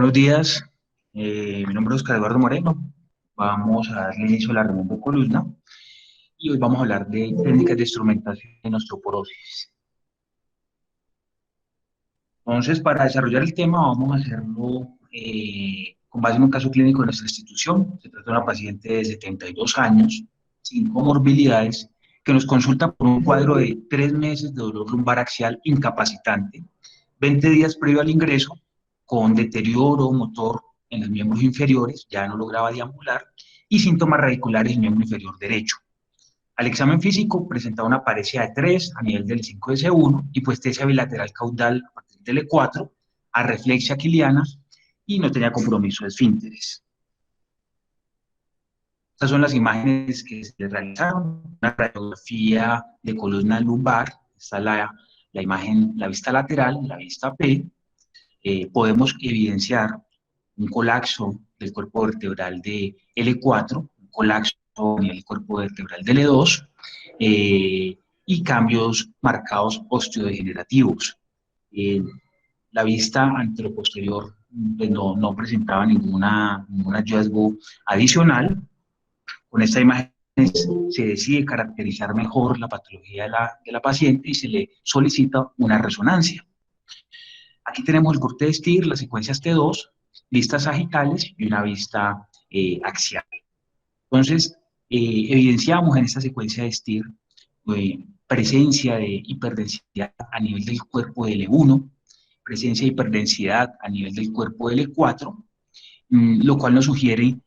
Buenos días, mi nombre es Oscar Eduardo Moreno. Vamos a darle inicio a la reunión de columna y hoy vamos a hablar de técnicas de instrumentación en osteoporosis. Entonces, para desarrollar el tema, vamos a hacerlo con base en un caso clínico de nuestra institución. Se trata de una paciente de 72 años, sin comorbilidades, que nos consulta por un cuadro de 3 meses de dolor lumbar axial incapacitante, 20 días previo al ingreso, con deterioro motor en los miembros inferiores, ya no lograba deambular, y síntomas radiculares en el miembro inferior derecho. Al examen físico presentaba una paresia de 3 a nivel del 5S1, hipoestesia bilateral caudal a partir del E4, arreflexia quiliana y no tenía compromiso de esfínteres. Estas son las imágenes que se realizaron, una radiografía de columna lumbar, está la imagen, la vista lateral, la vista P. Podemos evidenciar un colapso del cuerpo vertebral de L4, un colapso en el cuerpo vertebral de L2 y cambios marcados osteodegenerativos. Eh, la vista anteroposterior pues no presentaba ningún hallazgo adicional. Con esta imagen se decide caracterizar mejor la patología de la paciente y se le solicita una resonancia. Aquí tenemos el corte de Stier, las secuencias T2, vistas sagitales y una vista axial. Entonces, evidenciamos en esta secuencia de Stier presencia de hiperdensidad a nivel del cuerpo de L1, presencia de hiperdensidad a nivel del cuerpo de L4, lo cual nos sugiere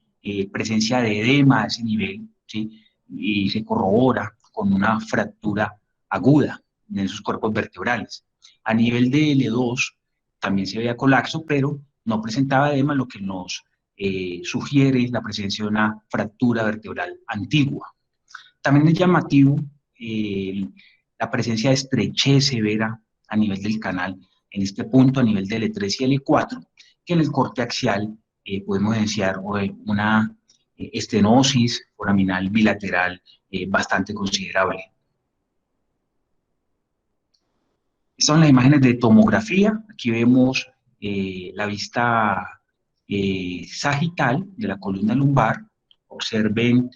presencia de edema a ese nivel, ¿sí? Y se corrobora con una fractura aguda en esos cuerpos vertebrales. A nivel de L2 también se veía colapso, pero no presentaba edema, lo que nos sugiere la presencia de una fractura vertebral antigua. También es llamativo eh, la presencia de estrechez severa a nivel del canal, en este punto a nivel del E3 y L4, que en el corte axial podemos evidenciar una estenosis foraminal bilateral bastante considerable. Estas son las imágenes de tomografía. Aquí vemos la vista sagital de la columna lumbar. Observen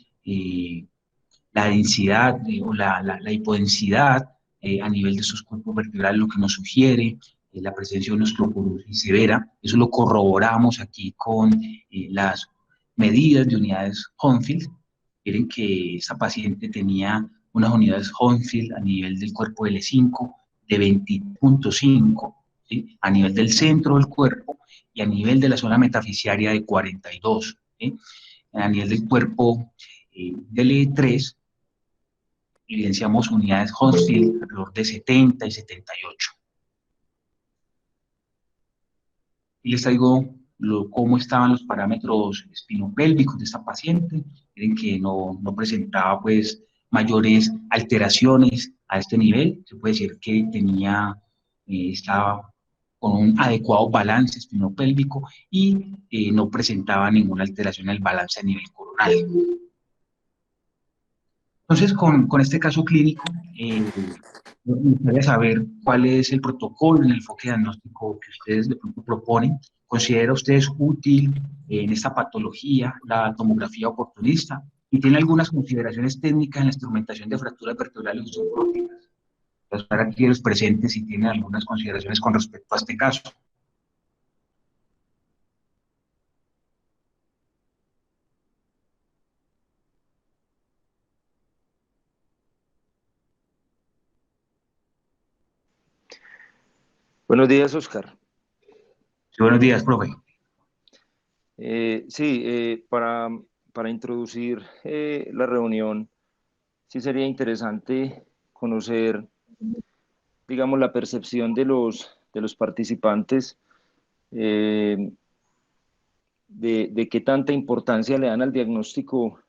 la densidad o la hipodensidad a nivel de sus cuerpos vertebrales, lo que nos sugiere la presencia de una osteoporosis severa. Eso lo corroboramos aquí con las medidas de unidades Hounsfield. Miren que esta paciente tenía unas unidades Hounsfield a nivel del cuerpo L5 de 20.5, ¿sí? A nivel del centro del cuerpo y a nivel de la zona metafisiaria de 42, ¿sí? A nivel del cuerpo del E3 evidenciamos unidades Hounsfield alrededor de 70 y 78. Y les traigo cómo estaban los parámetros espinopélvicos de esta paciente. Miren que no presentaba pues mayores alteraciones a este nivel. Se puede decir que estaba con un adecuado balance espinopélvico y no presentaba ninguna alteración en el balance a nivel coronal. Entonces, con este caso clínico, me gustaría saber cuál es el protocolo en el enfoque diagnóstico que ustedes de pronto proponen. ¿Considera ustedes útil en esta patología la tomografía oportunista? ¿Y tiene algunas consideraciones técnicas en la instrumentación de fracturas vertebrales osteoporóticas? Entonces, para aquí los presentes si tienen algunas consideraciones con respecto a este caso. Buenos días, Oscar. Sí, buenos días, profe. Para introducir la reunión, sí sería interesante conocer, digamos, la percepción de los participantes de qué tanta importancia le dan al diagnóstico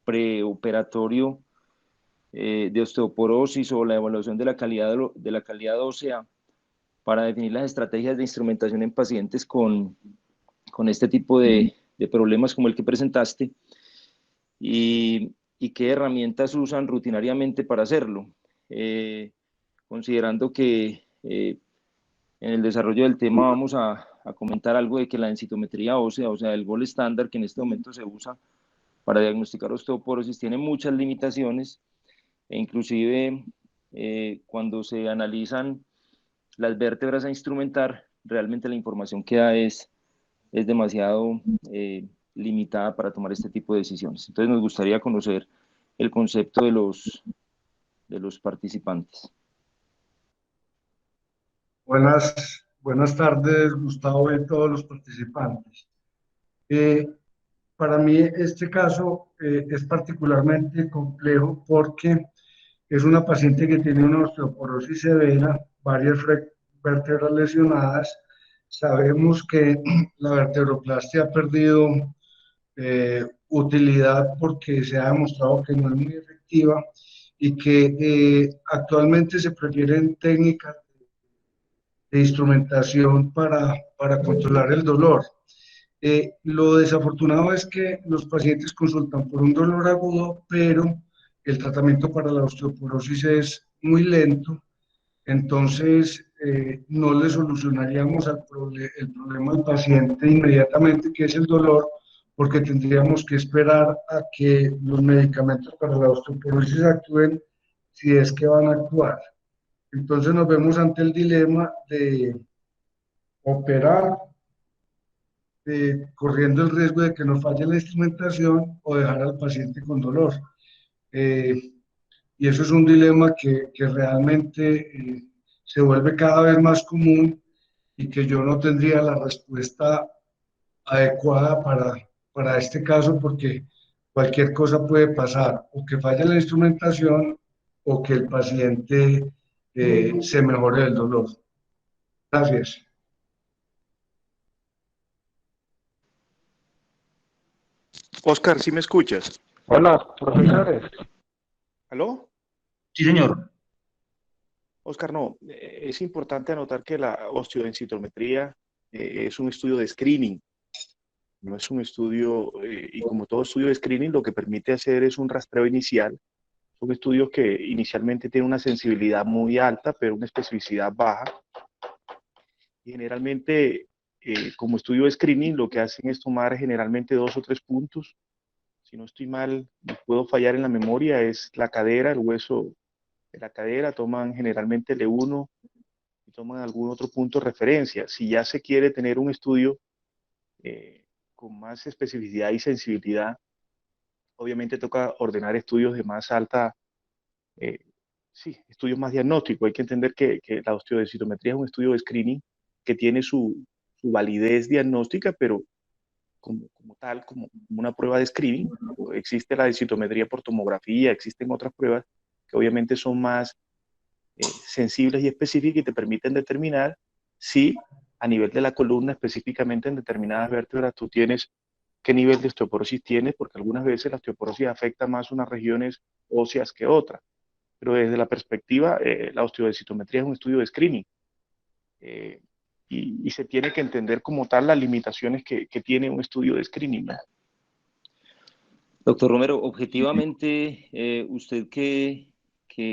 preoperatorio de osteoporosis o la evaluación de la calidad ósea para definir las estrategias de instrumentación en pacientes con este tipo de problemas como el que presentaste y qué herramientas usan rutinariamente para hacerlo, considerando que en el desarrollo del tema vamos a a comentar algo de que la densitometría ósea, o sea, el gol estándar que en este momento se usa para diagnosticar osteoporosis, tiene muchas limitaciones e inclusive cuando se analizan las vértebras a instrumentar, realmente la información que da es demasiado limitada para tomar este tipo de decisiones. Entonces nos gustaría conocer el concepto de los participantes. Buenas tardes, Gustavo, y a todos los participantes. Para mí este caso es particularmente complejo porque es una paciente que tiene una osteoporosis severa, varias vértebras lesionadas. Sabemos que la vertebroplastia ha perdido utilidad porque se ha demostrado que no es muy efectiva y que actualmente se prefieren técnicas de instrumentación para controlar el dolor. Lo desafortunado es que los pacientes consultan por un dolor agudo, pero el tratamiento para la osteoporosis es muy lento, entonces no le solucionaríamos el problema al paciente inmediatamente, que es el dolor, porque tendríamos que esperar a que los medicamentos para la osteoporosis actúen, si es que van a actuar. Entonces nos vemos ante el dilema de operar corriendo el riesgo de que nos falle la instrumentación o dejar al paciente con dolor. Eh, y eso es un dilema que realmente se vuelve cada vez más común y que yo no tendría la respuesta adecuada para este caso porque cualquier cosa puede pasar, o que falle la instrumentación o que el paciente se mejore del dolor. Gracias. Oscar, ¿sí me escuchas? Hola, profesores. ¿Aló? Sí, señor. Oscar, no, es importante anotar que la osteodensitometría es un estudio de screening, no es un estudio, y como todo estudio de screening, lo que permite hacer es un rastreo inicial. Son estudios que inicialmente tienen una sensibilidad muy alta, pero una especificidad baja. Y generalmente, como estudio de screening, lo que hacen es tomar generalmente 2 o 3 puntos. Si no estoy mal, puedo fallar en la memoria, es la cadera, el hueso de la cadera, toman generalmente el E1 y toman algún otro punto de referencia. Si ya se quiere tener un estudio con más especificidad y sensibilidad, obviamente toca ordenar estudios de más alta, eh, sí, estudios más diagnósticos. Hay que entender que la osteodensitometría es un estudio de screening que tiene su validez diagnóstica, pero como tal, como una prueba de screening, existe la densitometría por tomografía, existen otras pruebas que obviamente son más sensibles y específicas y te permiten determinar si a nivel de la columna, específicamente en determinadas vértebras, tú tienes qué nivel de osteoporosis tienes, porque algunas veces la osteoporosis afecta más unas regiones óseas que otras. Pero desde la perspectiva, la osteodensitometría es un estudio de screening. Eh, y se tiene que entender como tal las limitaciones que tiene un estudio de screening, ¿no? Doctor Romero, objetivamente, usted que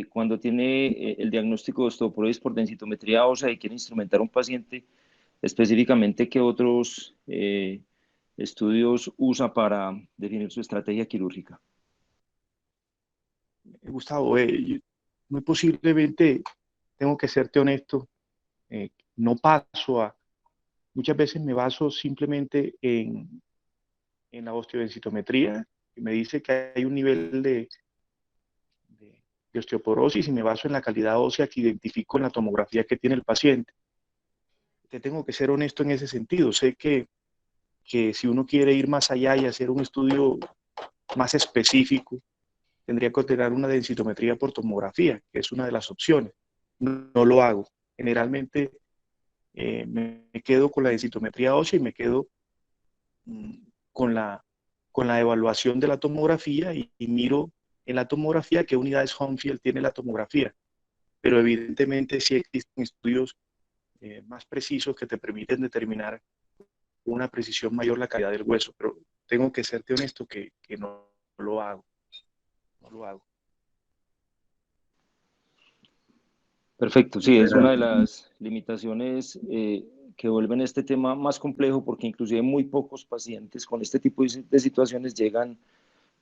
cuando tiene el diagnóstico de osteoporosis por densitometría ósea y quiere instrumentar a un paciente, específicamente, ¿qué otros estudios usa para definir su estrategia quirúrgica? Gustavo, muy posiblemente, tengo que serte honesto, no paso a, muchas veces me baso simplemente en la osteodensitometría, que me dice que hay un nivel de, de osteoporosis y me baso en la calidad ósea que identifico en la tomografía que tiene el paciente. Te tengo que ser honesto en ese sentido. Sé que si uno quiere ir más allá y hacer un estudio más específico, tendría que ordenar una densitometría por tomografía, que es una de las opciones. No lo hago. Generalmente me quedo con la densitometría ósea y me quedo mm, con la evaluación de la tomografía y miro en la tomografía qué unidades Hounsfield tiene la tomografía. Pero evidentemente sí existen estudios más precisos que te permiten determinar con una precisión mayor la calidad del hueso, pero tengo que serte honesto que no lo hago. No lo hago. Perfecto, sí, es una de las limitaciones que vuelven este tema más complejo, porque inclusive muy pocos pacientes con este tipo de situaciones llegan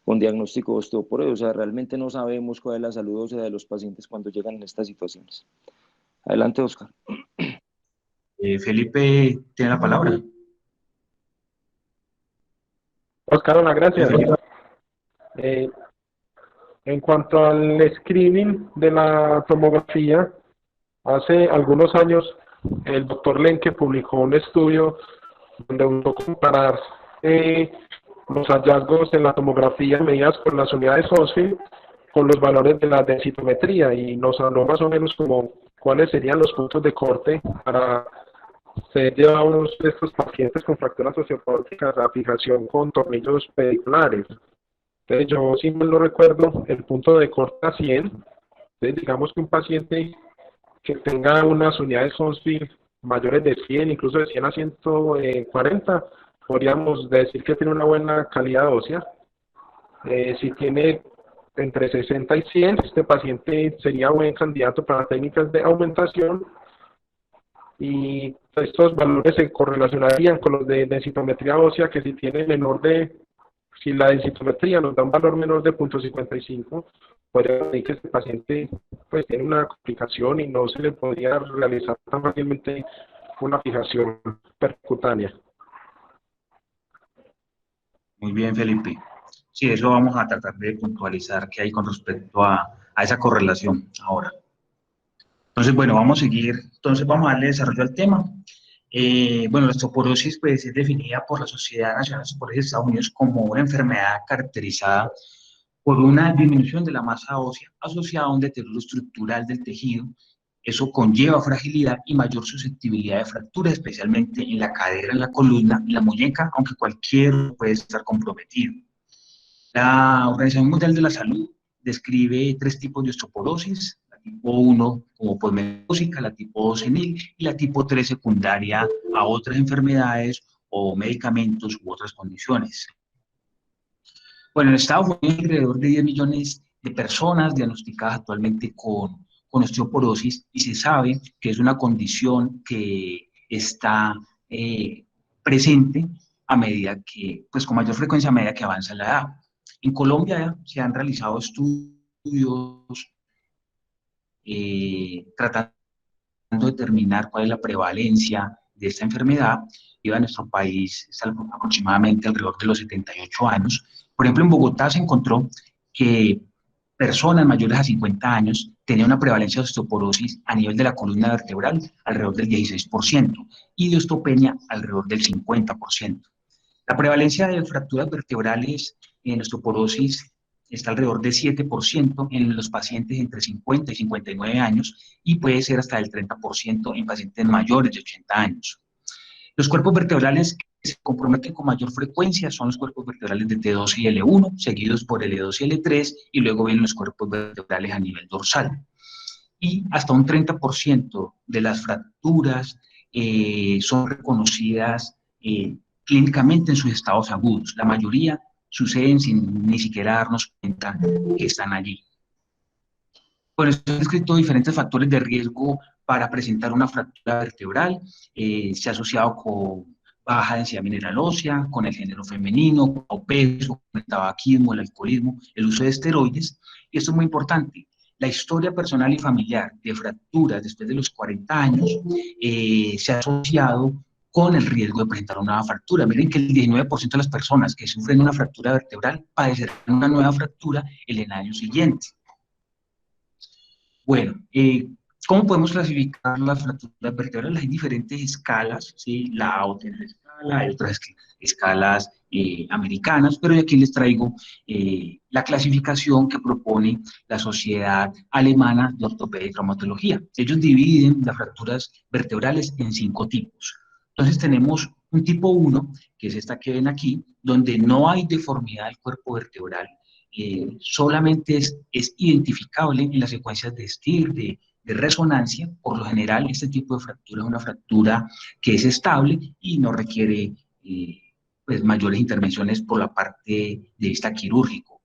con diagnóstico de osteoporosis. O sea, realmente no sabemos cuál es la salud ósea de los pacientes cuando llegan en estas situaciones. Adelante, Oscar. Felipe tiene la palabra. Oscar, hola, gracias. En cuanto al screening de la tomografía, hace algunos años el doctor Lenke publicó un estudio donde buscó comparar los hallazgos en la tomografía medidas por las unidades Hounsfield con los valores de la densitometría, y nos habló más o menos como cuáles serían los puntos de corte para ser llevados estos pacientes con fracturas osteoporóticas a fijación con tornillos pediculares. Entonces, yo, si mal no recuerdo, el punto de corte a 100, entonces digamos que un paciente que tenga unas unidades Hounsfield mayores de 100, incluso de 100 a 140, podríamos decir que tiene una buena calidad ósea. Si tiene entre 60 y 100, este paciente sería buen candidato para técnicas de aumentación, y estos valores se correlacionarían con los de densitometría ósea, que si la densitometría nos da un valor menor de 0.55, podría decir que este paciente pues tiene una complicación y no se le podría realizar tan fácilmente una fijación percutánea. Muy bien, Felipe. Sí, eso vamos a tratar de puntualizar qué hay con respecto a esa correlación ahora. Entonces, bueno, vamos a seguir. Entonces, vamos a darle desarrollo al tema. Bueno, la osteoporosis pues, es definida por la Sociedad Nacional de Osteoporosis de Estados Unidos como una enfermedad caracterizada por una disminución de la masa ósea asociada a un deterioro estructural del tejido. Eso conlleva fragilidad y mayor susceptibilidad de fracturas, especialmente en la cadera, en la columna y la muñeca, aunque cualquier puede estar comprometido. La Organización Mundial de la Salud describe 3 tipos de osteoporosis: la tipo 1 como posmenopáusica, la tipo 2 senil y la tipo 3 secundaria a otras enfermedades o medicamentos u otras condiciones. Bueno, en Estados Unidos hay alrededor de 10 millones de personas diagnosticadas actualmente con osteoporosis, y se sabe que es una condición que está presente a medida que, pues con mayor frecuencia a medida que avanza la edad. En Colombia se han realizado estudios tratando de determinar cuál es la prevalencia de esta enfermedad. Y en nuestro país está aproximadamente alrededor de los 78 años. Por ejemplo, en Bogotá se encontró que personas mayores a 50 años tenían una prevalencia de osteoporosis a nivel de la columna vertebral alrededor del 16% y de osteopenia alrededor del 50%. La prevalencia de fracturas vertebrales en osteoporosis está alrededor de 7% en los pacientes entre 50 y 59 años y puede ser hasta el 30% en pacientes mayores de 80 años. Los cuerpos vertebrales que se comprometen con mayor frecuencia son los cuerpos vertebrales de T2 y L1, seguidos por L2 y L3, y luego vienen los cuerpos vertebrales a nivel dorsal. Y hasta un 30% de las fracturas son reconocidas clínicamente en sus estados agudos. La mayoría suceden sin ni siquiera darnos cuenta que están allí. Bueno, se han descrito diferentes factores de riesgo para presentar una fractura vertebral. Se ha asociado con baja densidad mineral ósea, con el género femenino, con peso, con el tabaquismo, el alcoholismo, el uso de esteroides. Y esto es muy importante. La historia personal y familiar de fracturas después de los 40 años se ha asociado con el riesgo de presentar una nueva fractura. Miren que el 19% de las personas que sufren una fractura vertebral padecerán una nueva fractura el año siguiente. Bueno, ¿cómo podemos clasificar las fracturas vertebrales? Hay diferentes escalas, ¿sí? La AOT es la escala, hay otras escalas americanas, pero aquí les traigo la clasificación que propone la Sociedad Alemana de Ortopedia y Traumatología. Ellos dividen las fracturas vertebrales en 5 tipos. Entonces tenemos un tipo 1, que es esta que ven aquí, donde no hay deformidad del cuerpo vertebral, solamente es identificable en las secuencias de STIR, de resonancia. Por lo general, este tipo de fractura es una fractura que es estable y no requiere pues, mayores intervenciones por la parte de vista quirúrgico.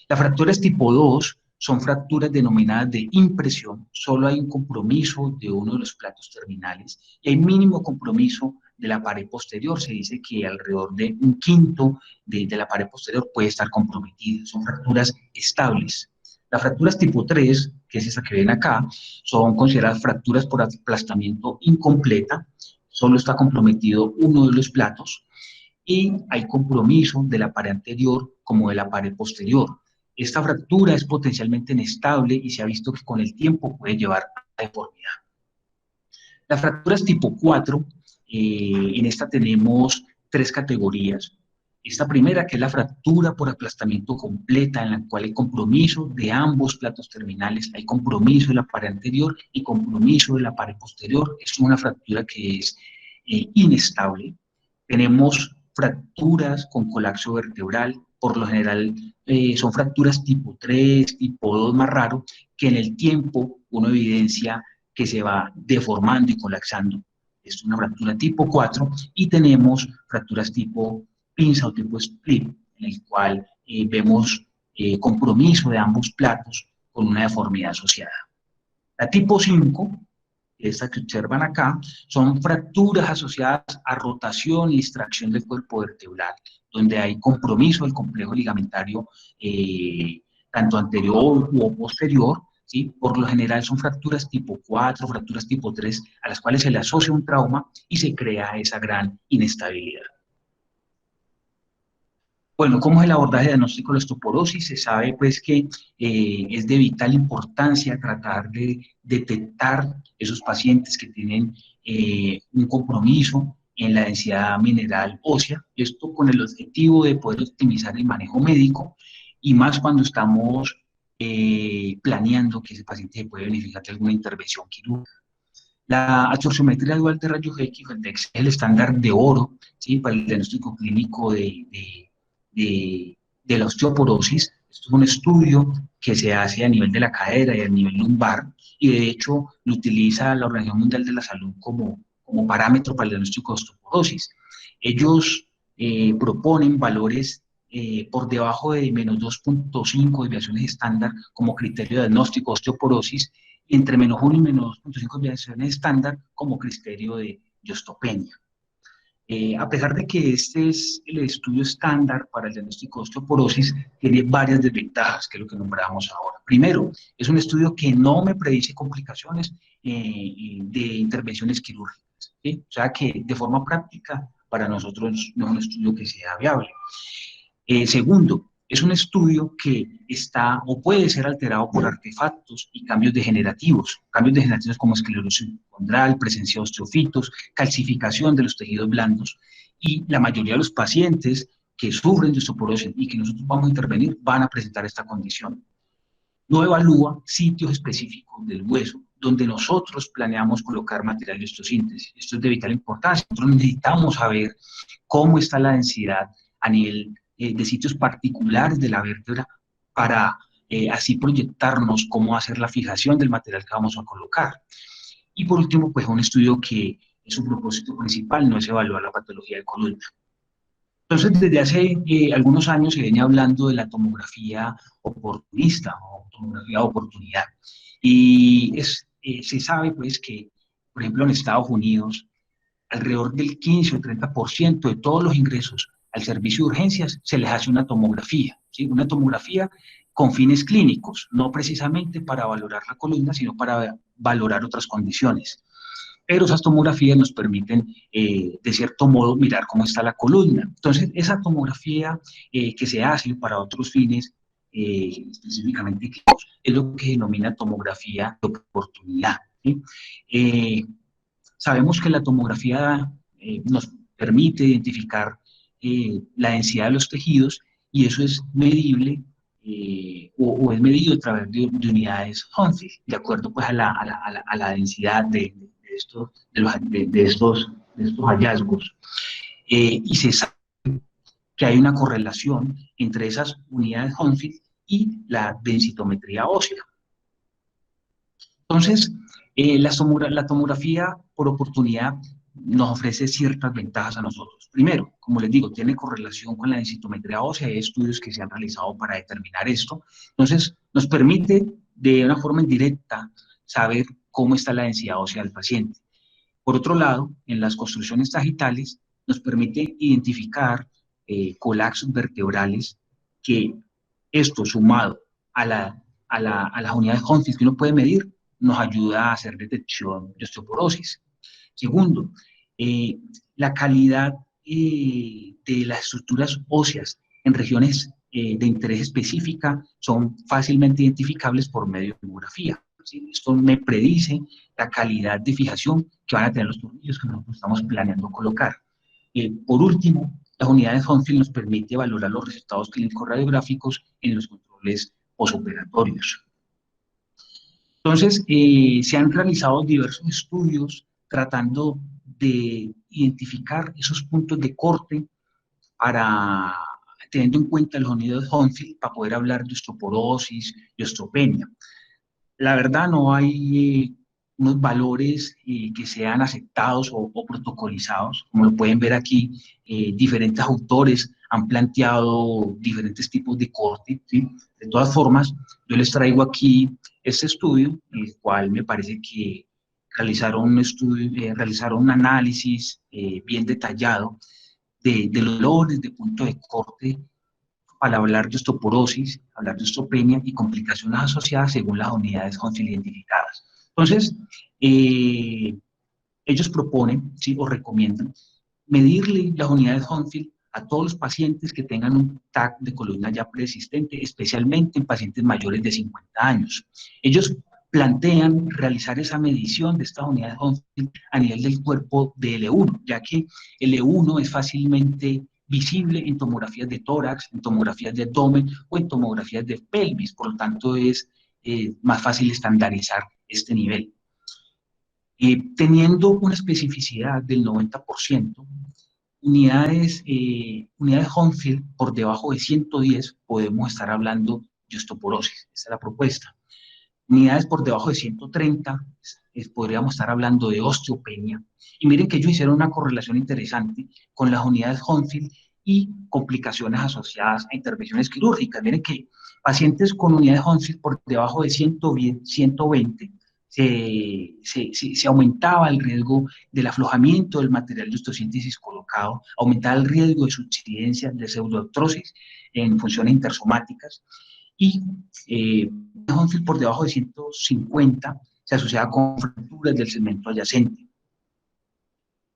Las fracturas tipo 2 son fracturas denominadas de impresión. Solo hay un compromiso de uno de los platos terminales y hay mínimo compromiso de la pared posterior. Se dice que alrededor de un quinto de la pared posterior puede estar comprometida. Son fracturas estables. Las fracturas tipo 3, que es esa que ven acá, son consideradas fracturas por aplastamiento incompleta. Solo está comprometido uno de los platos y hay compromiso de la pared anterior como de la pared posterior. Esta fractura es potencialmente inestable y se ha visto que con el tiempo puede llevar a deformidad. Las fracturas tipo 4, en esta tenemos 3 categorías. Esta primera, que es la fractura por aplastamiento completa, en la cual hay compromiso de ambos platos terminales, hay compromiso de la pared anterior y compromiso de la pared posterior. Es una fractura que es inestable. Tenemos fracturas con colapso vertebral, por lo general son fracturas tipo 3, tipo 2 más raro, que en el tiempo uno evidencia que se va deformando y colapsando. Es una fractura tipo 4 y tenemos fracturas tipo pinza o tipo split, en el cual vemos compromiso de ambos platos con una deformidad asociada. La tipo 5, esta que observan acá, son fracturas asociadas a rotación y distracción del cuerpo vertebral, donde hay compromiso del complejo ligamentario tanto anterior o posterior, ¿sí? Por lo general son fracturas tipo 4, fracturas tipo 3, a las cuales se le asocia un trauma y se crea esa gran inestabilidad. Bueno, ¿cómo es el abordaje diagnóstico de la osteoporosis? Se sabe pues que es de vital importancia tratar de detectar esos pacientes que tienen un compromiso en la densidad mineral ósea, esto con el objetivo de poder optimizar el manejo médico y más cuando estamos planeando que ese paciente se puede beneficiar de alguna intervención quirúrgica. La absorciometría dual de rayos X es el estándar de oro, ¿sí? Para el diagnóstico clínico de la osteoporosis. Esto es un estudio que se hace a nivel de la cadera y a nivel lumbar, y de hecho lo utiliza la Organización Mundial de la Salud como parámetro para el diagnóstico de osteoporosis. Ellos proponen valores por debajo de menos 2.5 desviaciones estándar como criterio de diagnóstico de osteoporosis, y entre menos 1 y menos 2.5 desviaciones estándar como criterio de osteopenia. A pesar de que este es el estudio estándar para el diagnóstico de osteoporosis, tiene varias desventajas, que es lo que nombrábamos ahora. Primero, es un estudio que no me predice complicaciones de intervenciones quirúrgicas, ¿sí? O sea que de forma práctica para nosotros no es un estudio que sea viable. Segundo, es un estudio que está o puede ser alterado por artefactos y cambios degenerativos como esclerosis condral, presencia de osteofitos, calcificación de los tejidos blandos, y la mayoría de los pacientes que sufren de osteoporosis y que nosotros vamos a intervenir van a presentar esta condición. No evalúa sitios específicos del hueso donde nosotros planeamos colocar material de osteosíntesis. Esto es de vital importancia. Nosotros necesitamos saber cómo está la densidad a nivel de sitios particulares de la vértebra para así proyectarnos cómo hacer la fijación del material que vamos a colocar. Y por último, pues un estudio que su propósito principal no es evaluar la patología de columna. Entonces, desde hace algunos años se viene hablando de la tomografía oportunista o tomografía de oportunidad. Y se sabe pues que, por ejemplo, en Estados Unidos, alrededor del 15 o 30% de todos los ingresos al servicio de urgencias se les hace una tomografía, ¿sí? Una tomografía con fines clínicos, no precisamente para valorar la columna, sino para valorar otras condiciones. Pero esas tomografías nos permiten, de cierto modo, mirar cómo está la columna. Entonces, esa tomografía que se hace para otros fines, específicamente es lo que se denomina tomografía de oportunidad, ¿sí? Sabemos que la tomografía nos permite identificar la densidad de los tejidos, y eso es medible o es medido a través de unidades Hounsfield, de acuerdo pues a la densidad de estos hallazgos. Y se sabe que hay una correlación entre esas unidades Hounsfield y la densitometría ósea. Entonces, la tomografía por oportunidad nos ofrece ciertas ventajas a nosotros. Primero, como les digo, tiene correlación con la densitometría ósea, hay estudios que se han realizado para determinar esto. Entonces, nos permite de una forma indirecta saber cómo está la densidad ósea del paciente. Por otro lado, en las construcciones sagitales nos permite identificar colapsos vertebrales, que esto sumado a las unidades Hounsfield que uno puede medir, nos ayuda a hacer detección de osteoporosis. Segundo, la calidad de las estructuras óseas en regiones de interés específica son fácilmente identificables por medio de tomografía. ¿Sí? Esto me predice la calidad de fijación que van a tener los tornillos que nosotros estamos planeando colocar. Por último, las unidades Hounsfield nos permite valorar los resultados clínicos radiográficos en los controles posoperatorios. Entonces, se han realizado diversos estudios tratando de identificar esos puntos de corte para, teniendo en cuenta los unidades Hounsfield, para poder hablar de osteoporosis y osteopenia. La verdad, no hay unos valores que sean aceptados o protocolizados. Como lo pueden ver aquí, diferentes autores han planteado diferentes tipos de corte, ¿sí? De todas formas, yo les traigo aquí este estudio, en el cual me parece que realizaron un análisis bien detallado de los valores de punto de corte para hablar de osteoporosis, hablar de osteopenia y complicaciones asociadas según las unidades Hounsfield identificadas. Entonces, ellos proponen, ¿sí? O recomiendan medirle las unidades Hounsfield a todos los pacientes que tengan un TAC de columna ya preexistente, especialmente en pacientes mayores de 50 años. Ellos plantean realizar esa medición de estas unidades Hounsfield a nivel del cuerpo de L1, ya que el L1 es fácilmente visible en tomografías de tórax, en tomografías de abdomen o en tomografías de pelvis, por lo tanto es más fácil estandarizar este nivel. Teniendo una especificidad del 90%, unidades Hounsfield por debajo de 110 podemos estar hablando de osteoporosis, esa es la propuesta. Unidades por debajo de 130 podríamos estar hablando de osteopenia. Y miren que ellos hicieron una correlación interesante con las unidades Hounsfield y complicaciones asociadas a intervenciones quirúrgicas. Miren que pacientes con unidades Hounsfield por debajo de 120 se aumentaba el riesgo del aflojamiento del material de osteosíntesis colocado, aumentaba el riesgo de subsidencia de pseudoartrosis en funciones intersomáticas, y Hounsfield por debajo de 150 se asociaba con fracturas del segmento adyacente.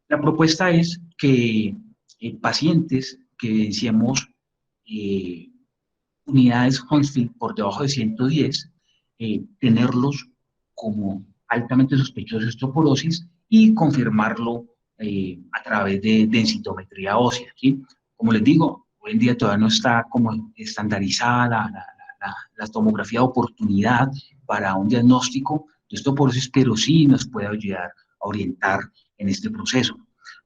La propuesta es que pacientes que evidenciemos unidades Hounsfield por debajo de 110, tenerlos como altamente sospechosos de osteoporosis y confirmarlo a través de densitometría ósea. ¿Sí? Como les digo, hoy en día todavía no está como estandarizada la tomografía de oportunidad para un diagnóstico de osteoporosis, pero sí nos puede ayudar a orientar en este proceso.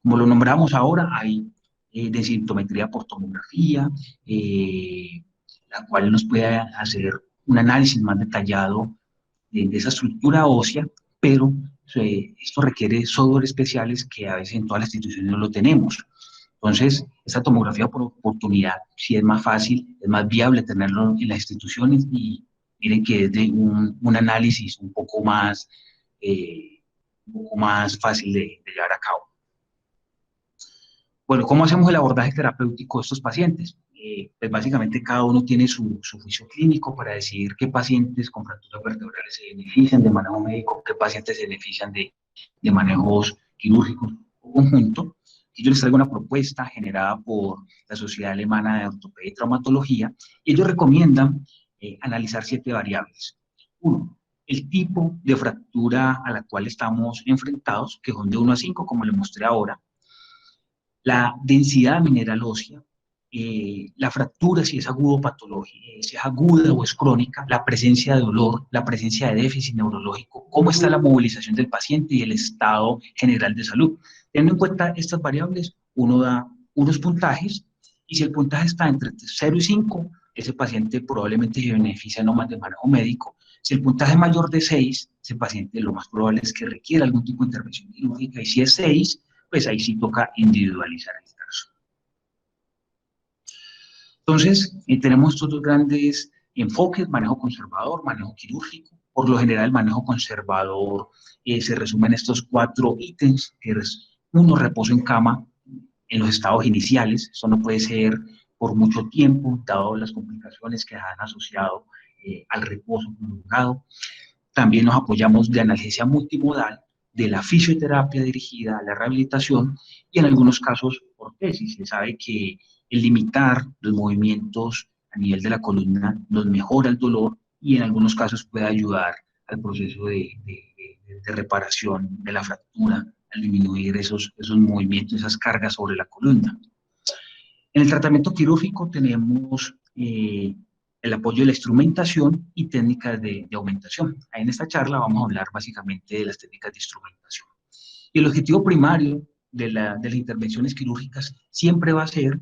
Como lo nombramos ahora, hay densitometría por tomografía, la cual nos puede hacer un análisis más detallado de esa estructura ósea, pero esto requiere software especiales que a veces en todas las instituciones no lo tenemos. Entonces, esta tomografía por oportunidad sí es más fácil, es más viable tenerlo en las instituciones, y miren que es de un análisis un poco más fácil de llevar a cabo. Bueno, ¿cómo hacemos el abordaje terapéutico de estos pacientes? Pues básicamente cada uno tiene su juicio clínico para decidir qué pacientes con fracturas vertebrales se benefician de manejo médico, qué pacientes se benefician de manejos quirúrgicos o conjunto. Y yo les traigo una propuesta generada por la Sociedad Alemana de Ortopedia y Traumatología, y ellos recomiendan analizar 7 variables. 1, el tipo de fractura a la cual estamos enfrentados, que son de 1 a 5, como les mostré ahora. La densidad mineral ósea, la fractura, si es aguda o es crónica, la presencia de dolor, la presencia de déficit neurológico, cómo está la movilización del paciente y el estado general de salud. Teniendo en cuenta estas variables, uno da unos puntajes, y si el puntaje está entre 0 y 5, ese paciente probablemente se beneficia no más de manejo médico. Si el puntaje es mayor de 6, ese paciente lo más probable es que requiera algún tipo de intervención quirúrgica, y si es 6, pues ahí sí toca individualizar el caso. Entonces, tenemos estos dos grandes enfoques: manejo conservador, manejo quirúrgico. Por lo general, el manejo conservador se resume en estos 4 ítems, que es: 1, reposo en cama en los estados iniciales. Esto no puede ser por mucho tiempo, dado las complicaciones que han asociado al reposo prolongado. También nos apoyamos de analgesia multimodal, de la fisioterapia dirigida a la rehabilitación y en algunos casos ortesis. Se sabe que el limitar los movimientos a nivel de la columna nos mejora el dolor y en algunos casos puede ayudar al proceso de reparación de la fractura, al disminuir esos movimientos, esas cargas sobre la columna. En el tratamiento quirúrgico tenemos el apoyo de la instrumentación y técnicas de aumentación. En esta charla vamos a hablar básicamente de las técnicas de instrumentación. Y el objetivo primario de las intervenciones quirúrgicas siempre va a ser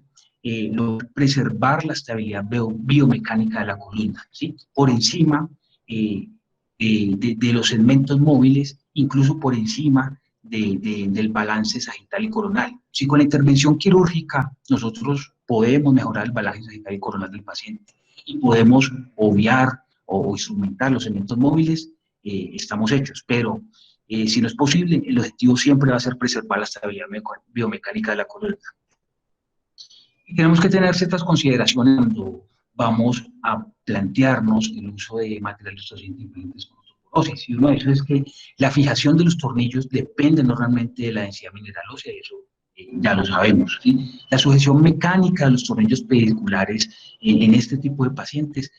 preservar la estabilidad biomecánica de la columna, ¿sí? Por encima de los segmentos móviles, incluso por encima del balance sagital y coronal. Si con la intervención quirúrgica nosotros podemos mejorar el balance sagital y coronal del paciente y podemos obviar o instrumentar los segmentos móviles, estamos hechos. Pero si no es posible, el objetivo siempre va a ser preservar la estabilidad biomecánica de la columna. Y tenemos que tener ciertas consideraciones cuando vamos a plantearnos el uso de materiales docentes implantes con osteoporosis. Y uno de ellos es que la fijación de los tornillos depende normalmente de la densidad mineral ósea, y eso ya lo sabemos, ¿sí? La sujeción mecánica de los tornillos pediculares en este tipo de pacientes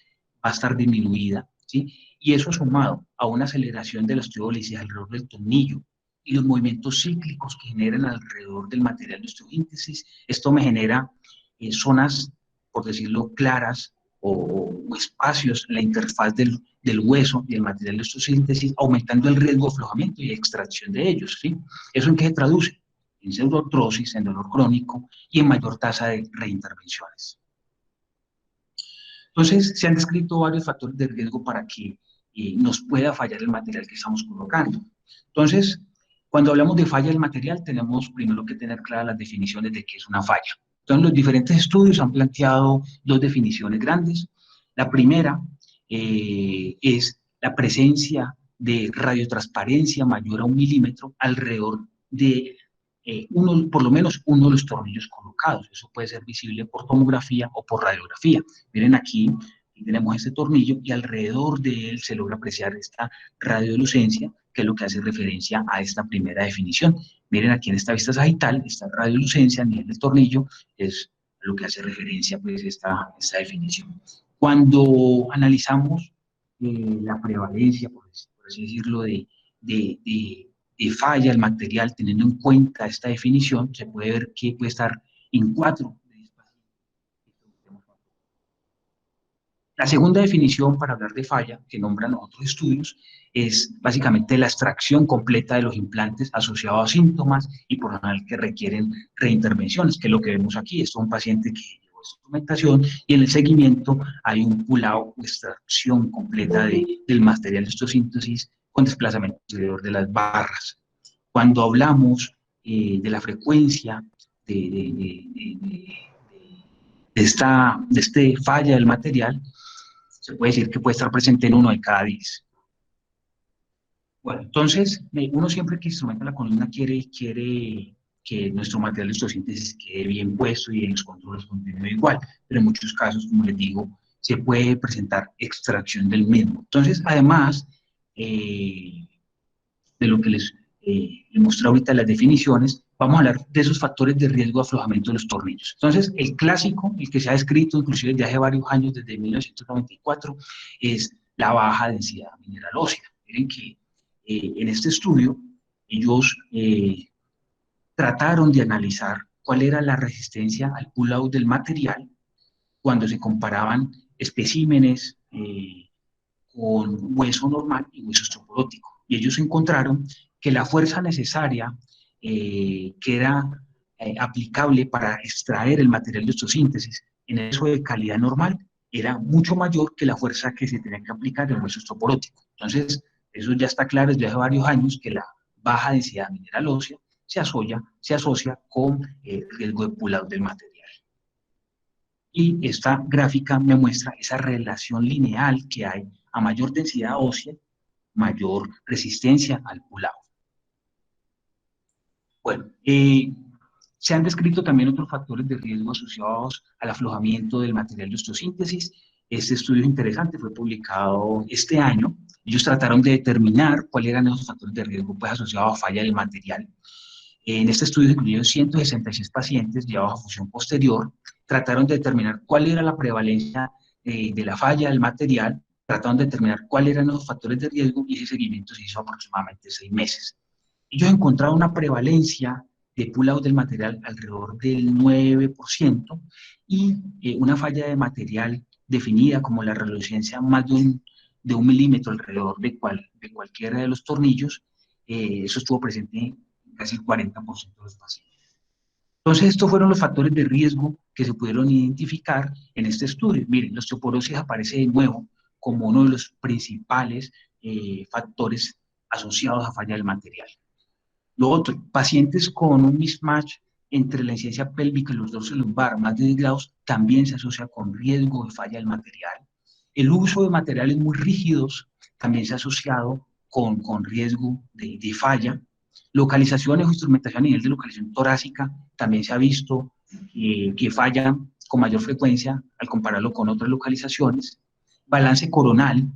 va a estar disminuida, ¿sí? Y eso sumado a una aceleración de la osteólisis alrededor del tornillo y los movimientos cíclicos que generan alrededor del material de osteosíntesis, esto me genera zonas, por decirlo, claras o espacios en la interfaz del hueso y el material de osteosíntesis, aumentando el riesgo de aflojamiento y extracción de ellos, ¿sí? ¿Eso en qué se traduce? En pseudoartrosis, en dolor crónico y en mayor tasa de reintervenciones. Entonces, se han descrito varios factores de riesgo para que nos pueda fallar el material que estamos colocando. Entonces, cuando hablamos de falla del material, tenemos primero que tener claras las definiciones de qué es una falla. Entonces, los diferentes estudios han planteado 2 definiciones grandes. La primera es la presencia de radiotransparencia mayor a 1 milímetro alrededor de por lo menos uno de los tornillos colocados. Eso puede ser visible por tomografía o por radiografía. Miren aquí tenemos este tornillo y alrededor de él se logra apreciar esta radiolucencia, que es lo que hace referencia a esta primera definición. Miren aquí en esta vista sagital, esta radiolucencia a nivel del tornillo es lo que hace referencia pues esta definición. Cuando analizamos la prevalencia, por así decirlo, de falla el material, teniendo en cuenta esta definición, se puede ver que puede estar en 4. La segunda definición para hablar de falla, que nombran otros estudios, es básicamente la extracción completa de los implantes asociados a síntomas y por lo general que requieren reintervenciones, que es lo que vemos aquí. Esto es un paciente que llevó instrumentación y en el seguimiento hay un pull-out o extracción completa del material de osteosíntesis con desplazamiento alrededor de las barras. Cuando hablamos de la frecuencia de este falla del material, se puede decir que puede estar presente en 1 de cada 10. Bueno, entonces, uno siempre que instrumenta la columna quiere que nuestro material de osteosíntesis quede bien puesto y en los controles continúe igual, pero en muchos casos, como les digo, se puede presentar extracción del mismo. Entonces, además de lo que les mostré ahorita las definiciones, vamos a hablar de esos factores de riesgo de aflojamiento de los tornillos. Entonces, el clásico, el que se ha escrito inclusive desde hace varios años, desde 1994, es la baja densidad mineral ósea. Miren que en este estudio, ellos trataron de analizar cuál era la resistencia al pull-out del material cuando se comparaban especímenes con hueso normal y hueso osteoporótico. Y ellos encontraron que la fuerza necesaria que era aplicable para extraer el material de osteosíntesis en el hueso de calidad normal era mucho mayor que la fuerza que se tenía que aplicar en el hueso osteoporótico. Entonces, eso ya está claro desde hace varios años, que la baja densidad mineral ósea se asocia con riesgo de pull-out del material. Y esta gráfica me muestra esa relación lineal que hay a mayor densidad ósea, mayor resistencia al pull-out. Bueno, se han descrito también otros factores de riesgo asociados al aflojamiento del material de osteosíntesis. Este estudio es interesante, fue publicado este año. Ellos trataron de determinar cuáles eran esos factores de riesgo pues, asociados a falla del material. En este estudio se incluyeron 166 pacientes llevados a fusión posterior. Trataron de determinar cuál era la prevalencia de la falla del material, trataron de determinar cuáles eran los factores de riesgo y ese seguimiento se hizo aproximadamente 6 meses. Ellos encontraron una prevalencia de pull-out del material alrededor del 9% y una falla de material definida como la relucencia más de un milímetro alrededor de cualquiera de los tornillos. Eso estuvo presente en casi el 40% de los pacientes. Entonces, estos fueron los factores de riesgo que se pudieron identificar en este estudio. Miren, la osteoporosis aparece de nuevo como uno de los principales factores asociados a falla del material. Lo otro, pacientes con un mismatch entre la incidencia pélvica y los dorsos lumbar, más de 10 grados, también se asocia con riesgo de falla del material. El uso de materiales muy rígidos también se ha asociado con riesgo de falla. Localizaciones o instrumentación a nivel de localización torácica también se ha visto que fallan con mayor frecuencia al compararlo con otras localizaciones. Balance coronal,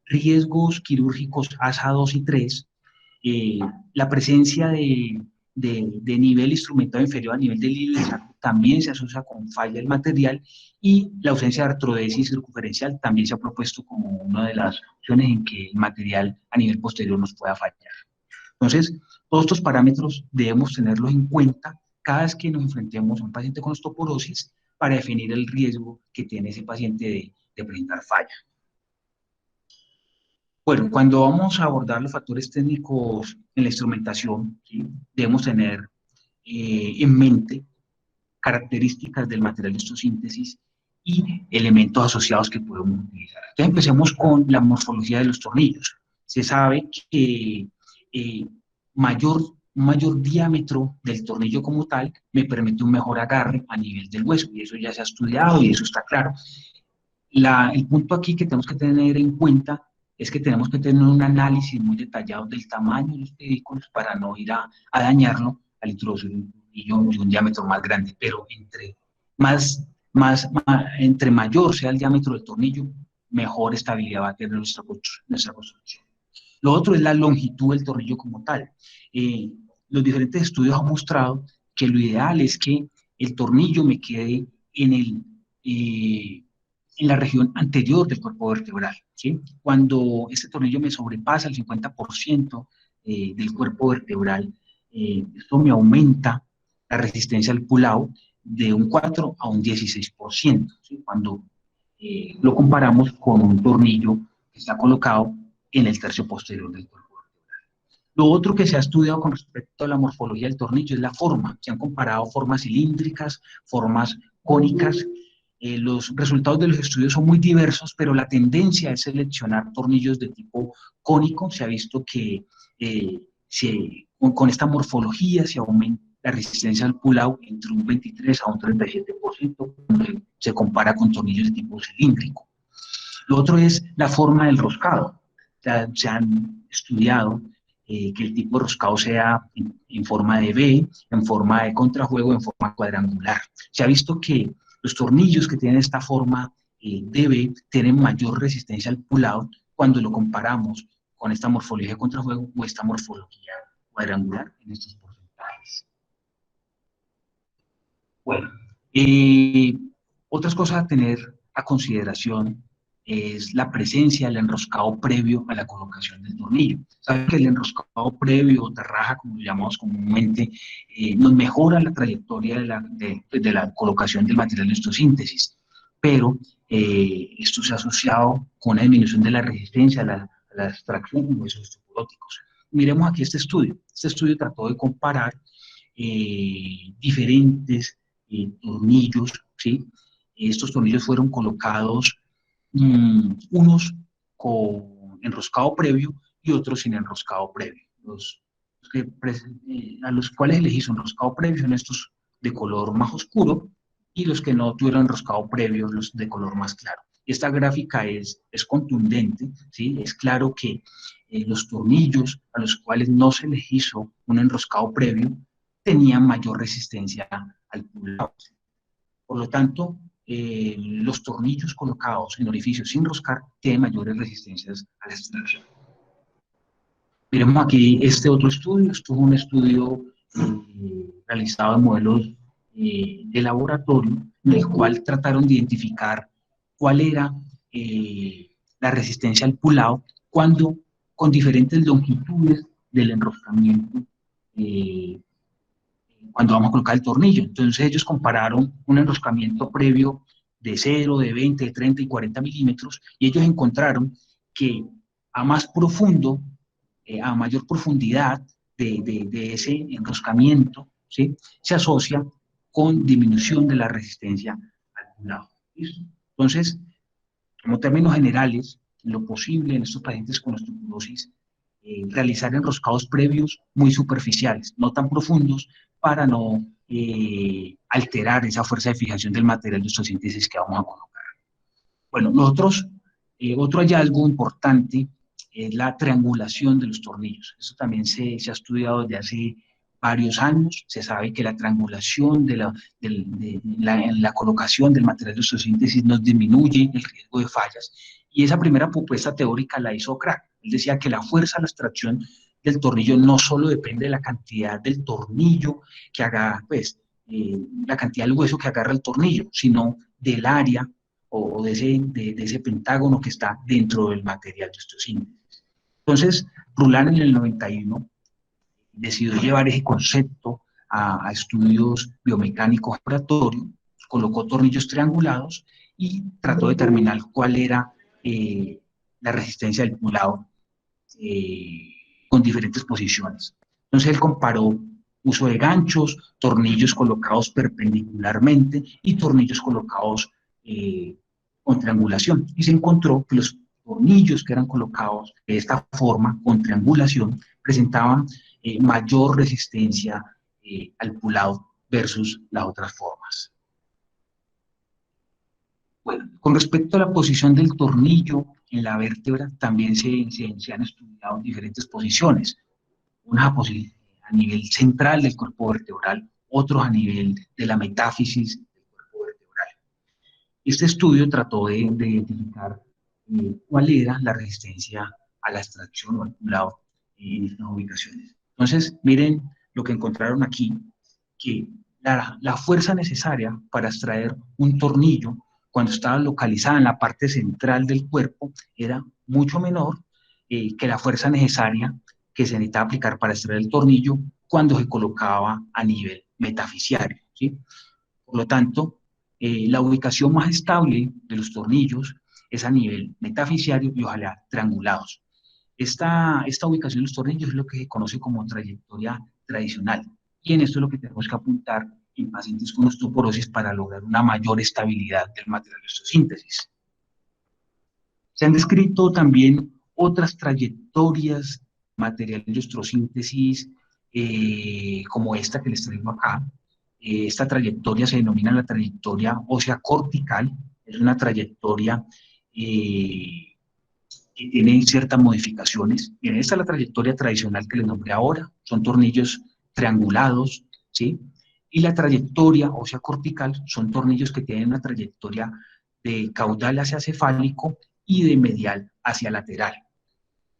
riesgos quirúrgicos ASA 2 y 3, la presencia de nivel instrumentado inferior a nivel del hilo también se asocia con falla del material, y la ausencia de artrodesis circunferencial también se ha propuesto como una de las opciones en que el material a nivel posterior nos pueda fallar. Entonces, todos estos parámetros debemos tenerlos en cuenta cada vez que nos enfrentemos a un paciente con osteoporosis para definir el riesgo que tiene ese paciente de presentar falla. Bueno, cuando vamos a abordar los factores técnicos en la instrumentación, ¿sí?, debemos tener en mente características del material de osteosíntesis y elementos asociados que podemos utilizar. Entonces empecemos con la morfología de los tornillos. Se sabe que mayor diámetro del tornillo como tal me permite un mejor agarre a nivel del hueso, y eso ya se ha estudiado y eso está claro. El punto aquí que tenemos que tener en cuenta es que tenemos que tener un análisis muy detallado del tamaño de los pedículos para no ir a dañarlo al introducir un tornillo de un diámetro más grande, pero entre mayor sea el diámetro del tornillo, mejor estabilidad va a tener nuestra construcción. Lo otro es la longitud del tornillo como tal. Los diferentes estudios han mostrado que lo ideal es que el tornillo me quede en la región anterior del cuerpo vertebral, ¿sí? Cuando este tornillo me sobrepasa el 50% del cuerpo vertebral, esto me aumenta la resistencia al pull-out de un 4 a un 16%, ¿sí?, cuando lo comparamos con un tornillo que está colocado en el tercio posterior del cuerpo vertebral. Lo otro que se ha estudiado con respecto a la morfología del tornillo es la forma. Se han comparado formas cilíndricas, formas cónicas. Los resultados de los estudios son muy diversos, pero la tendencia es seleccionar tornillos de tipo cónico. Se ha visto que con esta morfología se aumenta la resistencia al pull-out entre un 23 a un 37% cuando se compara con tornillos de tipo cilíndrico. Lo otro es la forma del roscado. Se han estudiado que el tipo de roscado sea en forma de V, en forma de contrajuego, en forma cuadrangular. Se ha visto que los tornillos que tienen esta forma de V tienen mayor resistencia al pull-out cuando lo comparamos con esta morfología de contrajuego o esta morfología cuadrangular en estos porcentajes. Bueno, otras cosas a tener a consideración es la presencia del enroscado previo a la colocación del tornillo. Saben que el enroscado previo, o tarraja, como lo llamamos comúnmente, nos mejora la trayectoria de la colocación del material de osteosíntesis, pero esto se ha asociado con una disminución de la resistencia a la extracción de huesos osteoporóticos. Miremos aquí este estudio. Este estudio trató de comparar diferentes tornillos, ¿sí? Estos tornillos fueron colocados unos con enroscado previo y otros sin enroscado previo. Los a los cuales les hizo enroscado previo son estos de color más oscuro, y los que no tuvieron enroscado previo, los de color más claro. Esta gráfica es contundente, ¿sí? Es claro que los tornillos a los cuales no se les hizo un enroscado previo tenían mayor resistencia al pull-out. Por lo tanto, los tornillos colocados en orificios sin enroscar tienen mayores resistencias a la extracción. Miremos aquí este otro estudio. Esto es un estudio realizado en modelos de laboratorio, en el cual trataron de identificar cuál era la resistencia al pull-out cuando con diferentes longitudes del enroscamiento cuando vamos a colocar el tornillo. Entonces ellos compararon un enroscamiento previo de 0, de 20, de 30 y 40 milímetros, y ellos encontraron que a más profundo, a mayor profundidad de ese enroscamiento, ¿sí?, se asocia con disminución de la resistencia al pull-out. Entonces, como términos generales, lo posible en estos pacientes con osteoporosis, realizar enroscados previos muy superficiales, no tan profundos, para no alterar esa fuerza de fijación del material de osteosíntesis que vamos a colocar. Bueno, nosotros, otro hallazgo importante es la triangulación de los tornillos. Esto también se ha estudiado desde hace varios años. Se sabe que la triangulación en la colocación del material de osteosíntesis nos disminuye el riesgo de fallas. Y esa primera propuesta teórica la hizo Crack. Él decía que la fuerza de la extracción del tornillo no solo depende de la cantidad del tornillo que haga, pues, la cantidad del hueso que agarra el tornillo, sino del área o de ese pentágono que está dentro del material de osteosíntesis. Entonces, Rulan en el 91 decidió llevar ese concepto a estudios biomecánicos laboratorios, colocó tornillos triangulados y trató de determinar cuál era la resistencia del pull-out con diferentes posiciones. Entonces él comparó uso de ganchos, tornillos colocados perpendicularmente y tornillos colocados con triangulación, y se encontró que los tornillos que eran colocados de esta forma, con triangulación, presentaban mayor resistencia al pull-out versus las otras formas. Bueno, con respecto a la posición del tornillo en la vértebra, también se han estudiado diferentes posiciones. Unas a nivel central del cuerpo vertebral, otros a nivel de la metáfisis del cuerpo vertebral. Este estudio trató de identificar cuál era la resistencia a la extracción o al pull-out en estas ubicaciones. Entonces, miren lo que encontraron aquí, que la fuerza necesaria para extraer un tornillo cuando estaba localizada en la parte central del cuerpo era mucho menor que la fuerza necesaria que se necesitaba aplicar para extraer el tornillo cuando se colocaba a nivel metafisiario, ¿sí? Por lo tanto, la ubicación más estable de los tornillos es a nivel metafisiario y ojalá triangulados. Esta ubicación de los tornillos es lo que se conoce como trayectoria tradicional, y en esto es lo que tenemos que apuntar en pacientes con osteoporosis para lograr una mayor estabilidad del material de osteosíntesis. Se han descrito también otras trayectorias materiales de osteosíntesis, como esta que les traigo acá. Esta trayectoria se denomina la trayectoria ósea cortical. Es una trayectoria que tiene ciertas modificaciones. Bien, esta es la trayectoria tradicional que les nombré ahora. Son tornillos triangulados, ¿sí? Y la trayectoria ósea cortical son tornillos que tienen una trayectoria de caudal hacia cefálico y de medial hacia lateral.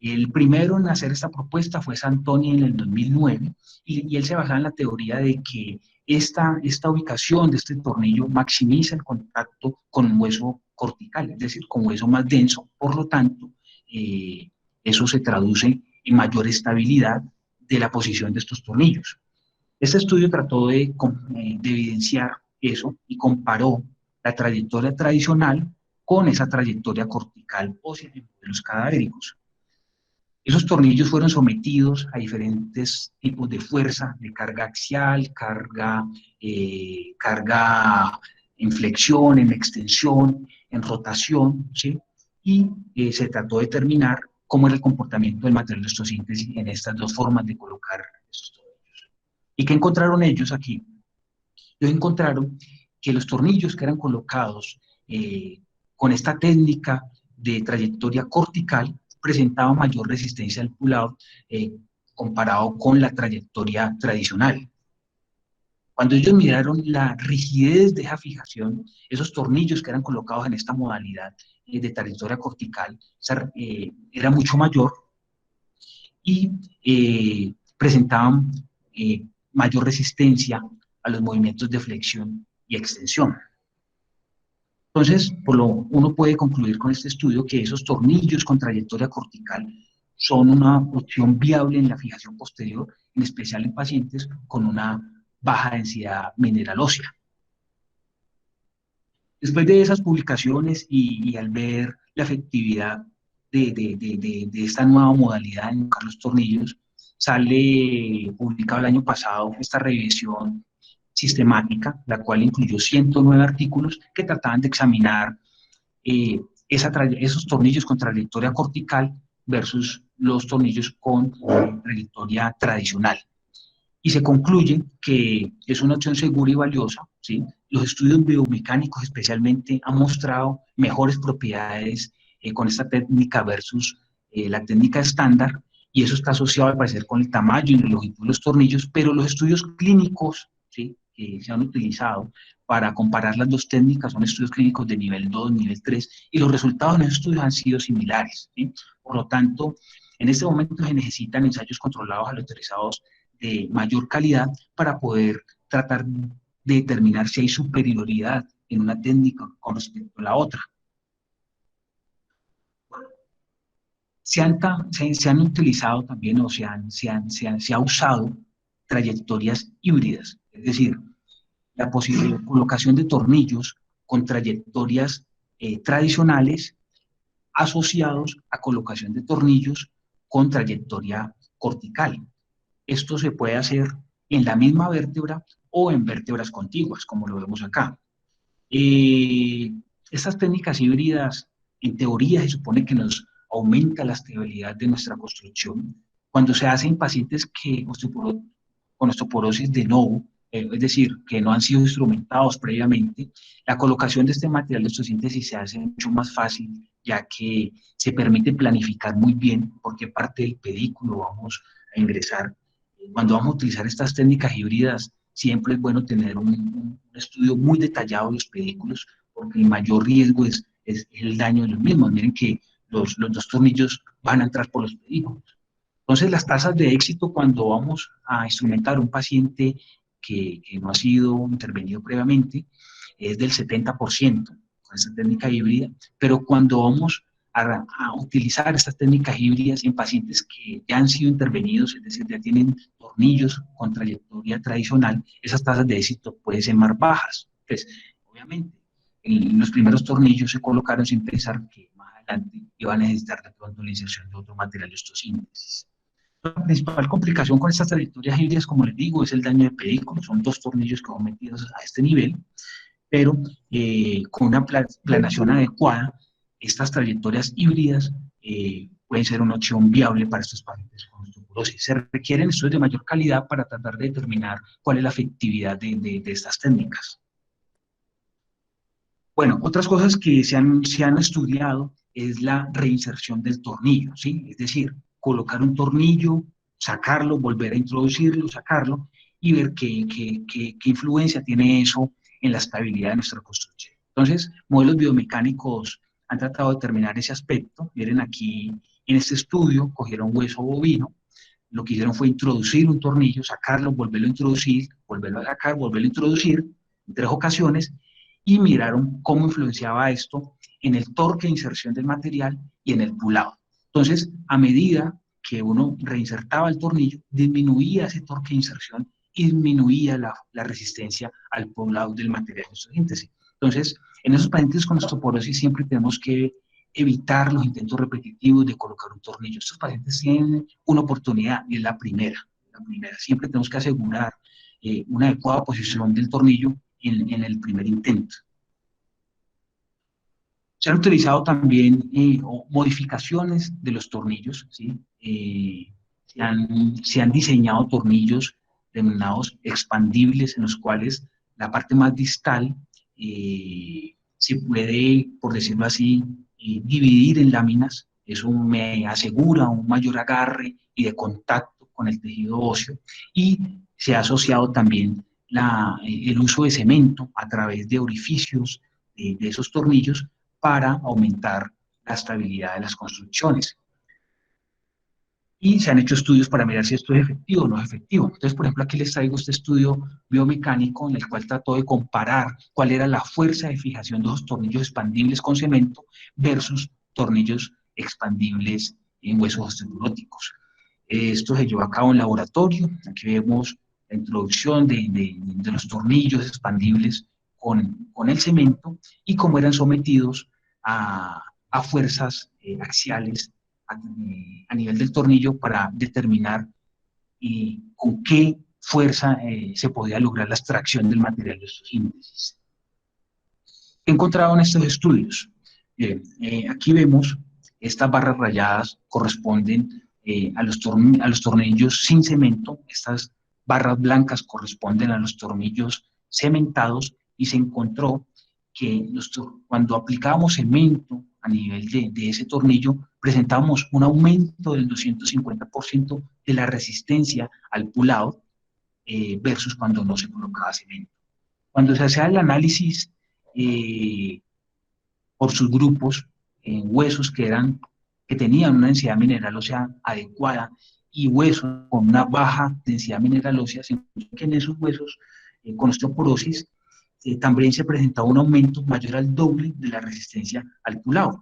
El primero en hacer esta propuesta fue Santoni en el 2009, y él se basaba en la teoría de que esta ubicación de este tornillo maximiza el contacto con un hueso cortical, es decir, con un hueso más denso. Por lo tanto, eso se traduce en mayor estabilidad de la posición de estos tornillos. Este estudio trató de evidenciar eso y comparó la trayectoria tradicional con esa trayectoria cortical ósea en modelos cadavéricos. Esos tornillos fueron sometidos a diferentes tipos de fuerza, de carga axial, carga en flexión, en extensión, en rotación, ¿sí? Y se trató de determinar cómo era el comportamiento del material de osteosíntesis en estas dos formas de colocar estos tornillos. ¿Y qué encontraron ellos aquí? Ellos encontraron que los tornillos que eran colocados con esta técnica de trayectoria cortical presentaban mayor resistencia al pull-out comparado con la trayectoria tradicional. Cuando ellos miraron la rigidez de esa fijación, esos tornillos que eran colocados en esta modalidad de trayectoria cortical era mucho mayor y presentaban mayor resistencia a los movimientos de flexión y extensión. Entonces, uno puede concluir con este estudio que esos tornillos con trayectoria cortical son una opción viable en la fijación posterior, en especial en pacientes con una baja densidad mineral ósea. Después de esas publicaciones y al ver la efectividad de esta nueva modalidad en los tornillos, sale publicado el año pasado esta revisión sistemática, la cual incluyó 109 artículos que trataban de examinar esos tornillos con trayectoria cortical versus los tornillos con trayectoria tradicional. Y se concluye que es una opción segura y valiosa, ¿sí? Los estudios biomecánicos especialmente han mostrado mejores propiedades con esta técnica versus la técnica estándar, y eso está asociado al parecer con el tamaño y la longitud de los tornillos, pero los estudios clínicos, ¿sí?, que se han utilizado para comparar las dos técnicas son estudios clínicos de nivel 2, nivel 3, y los resultados en esos estudios han sido similares, ¿sí? Por lo tanto, en este momento se necesitan ensayos controlados aleatorizados de mayor calidad para poder tratar de determinar si hay superioridad en una técnica con respecto a la otra. Se han utilizado también, o se ha usado trayectorias híbridas, es decir, la posible colocación de tornillos con trayectorias tradicionales asociados a colocación de tornillos con trayectoria cortical. Esto se puede hacer en la misma vértebra o en vértebras contiguas, como lo vemos acá. Estas técnicas híbridas, en teoría, se supone que nos aumenta la estabilidad de nuestra construcción. Cuando se hace en pacientes con osteoporosis de novo, es decir, que no han sido instrumentados previamente, la colocación de este material de osteosíntesis se hace mucho más fácil, ya que se permite planificar muy bien por qué parte del pedículo vamos a ingresar. Cuando vamos a utilizar estas técnicas híbridas, siempre es bueno tener un estudio muy detallado de los pedículos, porque el mayor riesgo es el daño de los mismos. Miren que los dos tornillos van a entrar por los pedículos. Entonces, las tasas de éxito cuando vamos a instrumentar a un paciente que no ha sido intervenido previamente es del 70% con esta técnica híbrida, pero cuando vamos a utilizar estas técnicas híbridas en pacientes que ya han sido intervenidos, es decir, ya tienen tornillos con trayectoria tradicional, esas tasas de éxito pueden ser más bajas. Pues, obviamente, los primeros tornillos se colocaron sin pensar que más adelante iban a necesitar de pronto la inserción de otro material de osteosíntesis. La principal complicación con estas trayectorias híbridas, como les digo, es el daño de pedículo. Son dos tornillos que van metidos a este nivel, pero con una planación adecuada, estas trayectorias híbridas pueden ser una opción viable para estos pacientes con osteoporosis. Se requieren estudios de mayor calidad para tratar de determinar cuál es la efectividad de estas técnicas. Bueno, otras cosas que se han estudiado es la reinserción del tornillo, ¿sí? Es decir, colocar un tornillo, sacarlo, volver a introducirlo, sacarlo, y ver qué influencia tiene eso en la estabilidad de nuestra construcción. Entonces, modelos biomecánicos han tratado de determinar ese aspecto. Miren aquí, en este estudio, cogieron hueso bovino, lo que hicieron fue introducir un tornillo, sacarlo, volverlo a introducir, volverlo a sacar, volverlo a introducir, en 3 ocasiones, y miraron cómo influenciaba esto en el torque de inserción del material y en el pull-out. Entonces, a medida que uno reinsertaba el tornillo, disminuía ese torque de inserción y disminuía la resistencia al pull-out del material de osteosíntesis. Entonces, en esos pacientes con osteoporosis siempre tenemos que evitar los intentos repetitivos de colocar un tornillo. Estos pacientes tienen una oportunidad y es la primera. Siempre tenemos que asegurar una adecuada posición del tornillo en el primer intento. Se han utilizado también modificaciones de los tornillos, ¿sí? Se han diseñado tornillos denominados expandibles, en los cuales la parte más distal se puede, por decirlo así, dividir en láminas. Eso me asegura un mayor agarre y de contacto con el tejido óseo, y se ha asociado también el uso de cemento a través de orificios de esos tornillos para aumentar la estabilidad de las construcciones. Y se han hecho estudios para mirar si esto es efectivo o no es efectivo. Entonces, por ejemplo, aquí les traigo este estudio biomecánico en el cual trató de comparar cuál era la fuerza de fijación de los tornillos expandibles con cemento versus tornillos expandibles en huesos osteoporóticos. Esto se llevó a cabo en laboratorio. Aquí vemos la introducción de los tornillos expandibles con el cemento y cómo eran sometidos a fuerzas axiales a nivel del tornillo para determinar con qué fuerza se podía lograr la extracción del material de estos síntesis. ¿Qué encontraron estos estudios? Aquí vemos estas barras rayadas corresponden a los tornillos sin cemento. Estas barras blancas corresponden a los tornillos cementados, y se encontró que cuando aplicábamos cemento a nivel de ese tornillo, presentábamos un aumento del 250% de la resistencia al pull-out versus cuando no se colocaba cemento. Cuando se hacía el análisis por sus grupos en huesos que tenían una densidad mineral ósea adecuada y huesos con una baja densidad mineral ósea, se encontró que en esos huesos con osteoporosis también se presentaba un aumento mayor al doble de la resistencia al pull-out.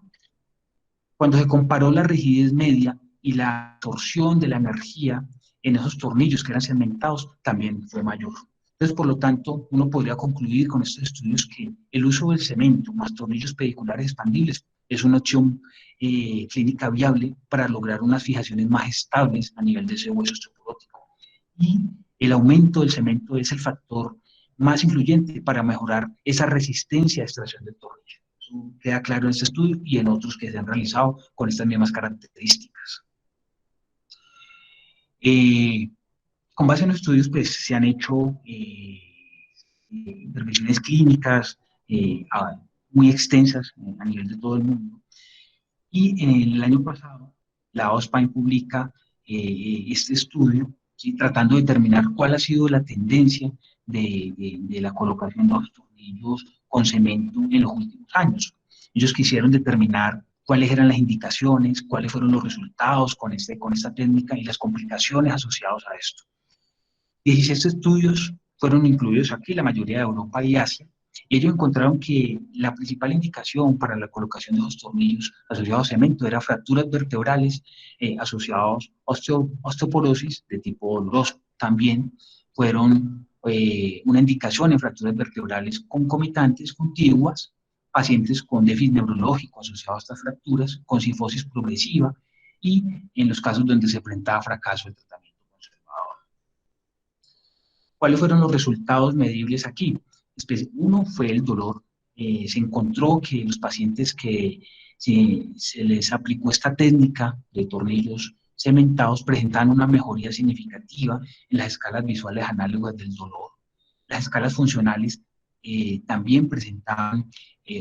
Cuando se comparó la rigidez media y la absorción de la energía en esos tornillos que eran cementados, también fue mayor. Entonces, por lo tanto, uno podría concluir con estos estudios que el uso del cemento más tornillos pediculares expandibles es una opción clínica viable para lograr unas fijaciones más estables a nivel de ese hueso osteoporótico. Y el aumento del cemento es el factor más influyente para mejorar esa resistencia a extracción del tornillo. Eso queda claro en este estudio y en otros que se han realizado con estas mismas características. Con base en los estudios, pues se han hecho intervenciones clínicas muy extensas a nivel de todo el mundo. Y en el año pasado, la OSPAIN publica este estudio, ¿sí?, tratando de determinar cuál ha sido la tendencia de la colocación de los tornillos con cemento en los últimos años. Ellos quisieron determinar cuáles eran las indicaciones, cuáles fueron los resultados con esta técnica y las complicaciones asociadas a esto. 16 estudios fueron incluidos aquí, la mayoría de Europa y Asia, y ellos encontraron que la principal indicación para la colocación de los tornillos asociados a cemento era fracturas vertebrales asociadas a osteoporosis de tipo doloroso. También fueron una indicación en fracturas vertebrales concomitantes contiguas, pacientes con déficit neurológico asociado a estas fracturas, con cifosis progresiva y en los casos donde se presentaba fracaso del tratamiento conservador. ¿Cuáles fueron los resultados medibles aquí? Uno fue el dolor. Se encontró que los pacientes que se les aplicó esta técnica de tornillos cementados presentaban una mejoría significativa en las escalas visuales análogas del dolor. Las escalas funcionales también presentaban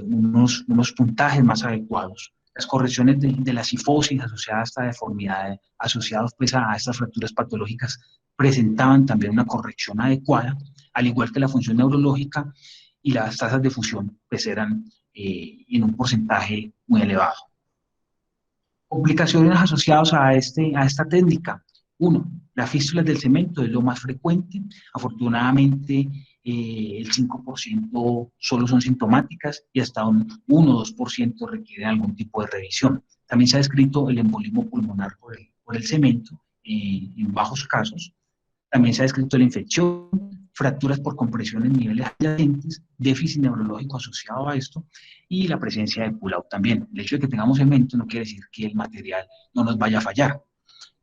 unos puntajes más adecuados. Las correcciones de la cifosis asociadas a esta deformidad, asociadas pues a estas fracturas patológicas, presentaban también una corrección adecuada, al igual que la función neurológica, y las tasas de fusión pues eran en un porcentaje muy elevado. Complicaciones asociadas a esta técnica. Uno, las fístulas del cemento es lo más frecuente. Afortunadamente, el 5% solo son sintomáticas y hasta un 1 o 2% requieren algún tipo de revisión. También se ha descrito el embolismo pulmonar por el cemento en bajos casos. También se ha descrito la infección, fracturas por compresión en niveles adyacentes, déficit neurológico asociado a esto y la presencia de pull-out también. El hecho de que tengamos cemento no quiere decir que el material no nos vaya a fallar.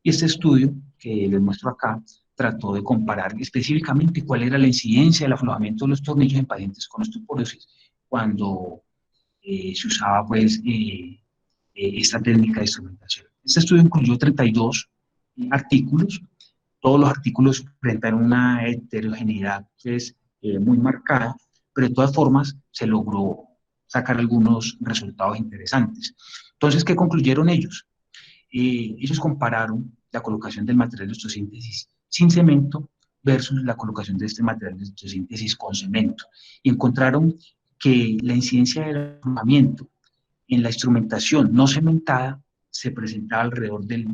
Y este estudio que les muestro acá trató de comparar específicamente cuál era la incidencia del aflojamiento de los tornillos en pacientes con osteoporosis cuando se usaba pues esta técnica de instrumentación. Este estudio incluyó 32 artículos. Todos los artículos presentaron una heterogeneidad pues, muy marcada, pero de todas formas se logró sacar algunos resultados interesantes. Entonces, ¿qué concluyeron ellos? Ellos compararon la colocación del material de osteosíntesis sin cemento versus la colocación de este material de osteosíntesis con cemento, y encontraron que la incidencia del arrojamiento en la instrumentación no cementada se presentaba alrededor del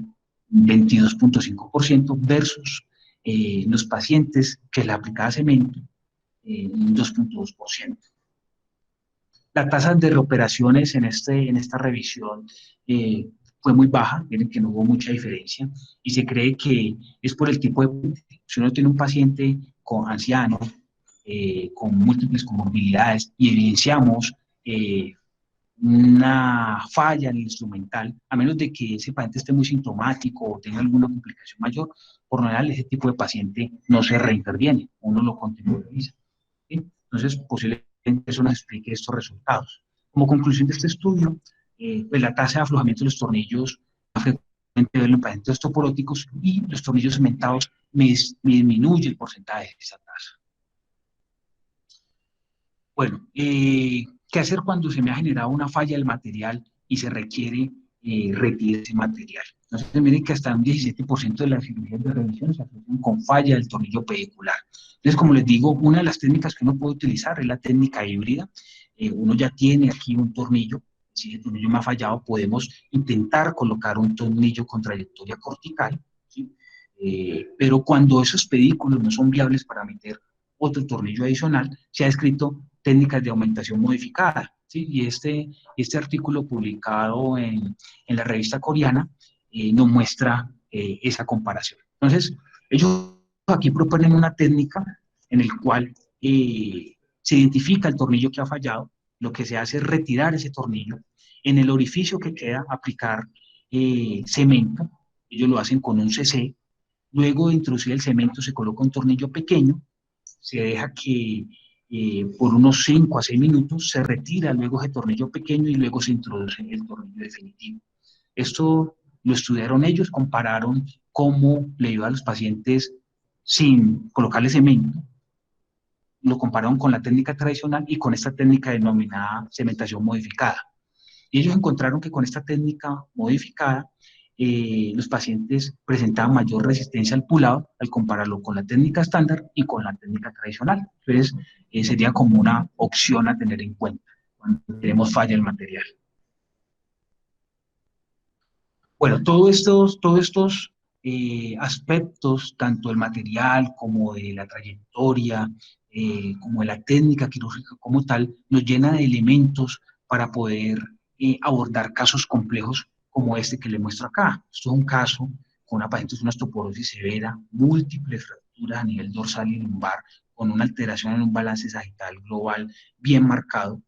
22.5% versus los pacientes que le aplicaba cemento, un 2.2%. La tasa de reoperaciones en esta revisión fue muy baja, miren que no hubo mucha diferencia, y se cree que es por el tipo de... Si uno tiene un paciente con anciano, con múltiples comorbilidades, y evidenciamos una falla en el instrumental, a menos de que ese paciente esté muy sintomático o tenga alguna complicación mayor, por lo general ese tipo de paciente no se reinterviene, uno lo contemporaliza. ¿Sí? Entonces, posiblemente eso nos explique estos resultados. Como conclusión de este estudio, pues la tasa de aflojamiento de los tornillos más frecuente en pacientes osteoporóticos, y los tornillos cementados me disminuye el porcentaje de esa tasa. Bueno, ¿qué hacer cuando se me ha generado una falla del material y se requiere retirar ese material? Entonces, miren que hasta un 17% de las cirugías de revisión se asocian con falla del tornillo pedicular. Entonces, como les digo, una de las técnicas que uno puede utilizar es la técnica híbrida. Uno ya tiene aquí un tornillo. Si el tornillo me ha fallado, podemos intentar colocar un tornillo con trayectoria cortical, ¿sí? Pero cuando esos pedículos no son viables para meter otro tornillo adicional, se ha descrito técnicas de aumentación modificada, ¿sí? Y este artículo publicado en la revista coreana nos muestra esa comparación. Entonces, ellos aquí proponen una técnica en la cual se identifica el tornillo que ha fallado, lo que se hace es retirar ese tornillo, en el orificio que queda aplicar cemento, ellos lo hacen con un CC, luego de introducir el cemento se coloca un tornillo pequeño, se deja que por unos 5 a 6 minutos se retira luego ese tornillo pequeño y luego se introduce el tornillo definitivo. Esto lo estudiaron ellos, compararon cómo le iba a los pacientes sin colocarle cemento, lo compararon con la técnica tradicional y con esta técnica denominada cementación modificada. Y ellos encontraron que con esta técnica modificada los pacientes presentaban mayor resistencia al pull-out al compararlo con la técnica estándar y con la técnica tradicional. Entonces, sería como una opción a tener en cuenta cuando tenemos falla en el material. Bueno, todos estos aspectos, tanto del material como de la trayectoria, como de la técnica quirúrgica como tal, nos llena de elementos para poder abordar casos complejos como este que le muestro acá. Esto es un caso con una paciente de una osteoporosis severa, múltiples fracturas a nivel dorsal y lumbar, con una alteración en un balance sagital global bien marcado.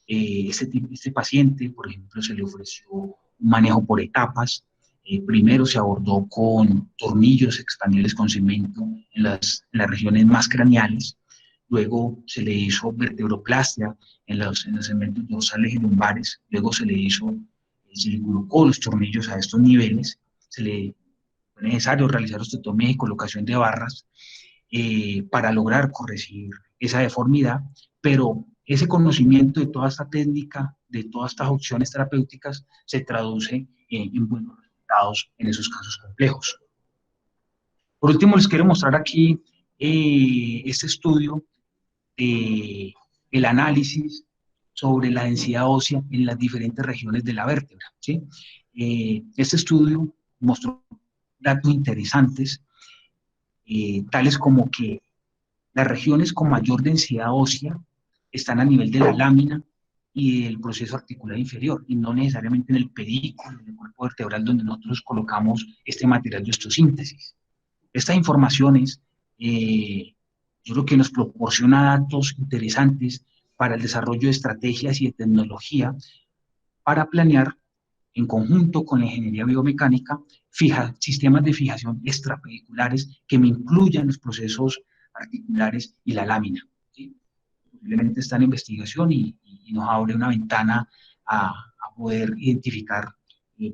Este paciente, por ejemplo, se le ofreció un manejo por etapas. Primero se abordó con tornillos expandibles con cemento en las regiones más craneales. Luego se le hizo vertebroplastia en los segmentos dorsales y lumbares. Luego se le colocó los tornillos a estos niveles. Fue necesario realizar osteotomía y colocación de barras para lograr corregir esa deformidad, pero ese conocimiento de toda esta técnica, de todas estas opciones terapéuticas, se traduce en buenos resultados en esos casos complejos. Por último, les quiero mostrar aquí este estudio el análisis sobre la densidad ósea en las diferentes regiones de la vértebra, ¿sí? Este estudio mostró datos interesantes, tales como que las regiones con mayor densidad ósea están a nivel de la lámina y del proceso articular inferior, y no necesariamente en el pedículo, en el cuerpo vertebral donde nosotros colocamos este material de osteosíntesis. Estas informaciones yo creo que nos proporciona datos interesantes para el desarrollo de estrategias y de tecnología para planear en conjunto con la ingeniería biomecánica sistemas de fijación extrapediculares que me incluyan los procesos articulares y la lámina, ¿sí? posiblemente está en investigación y nos abre una ventana a poder identificar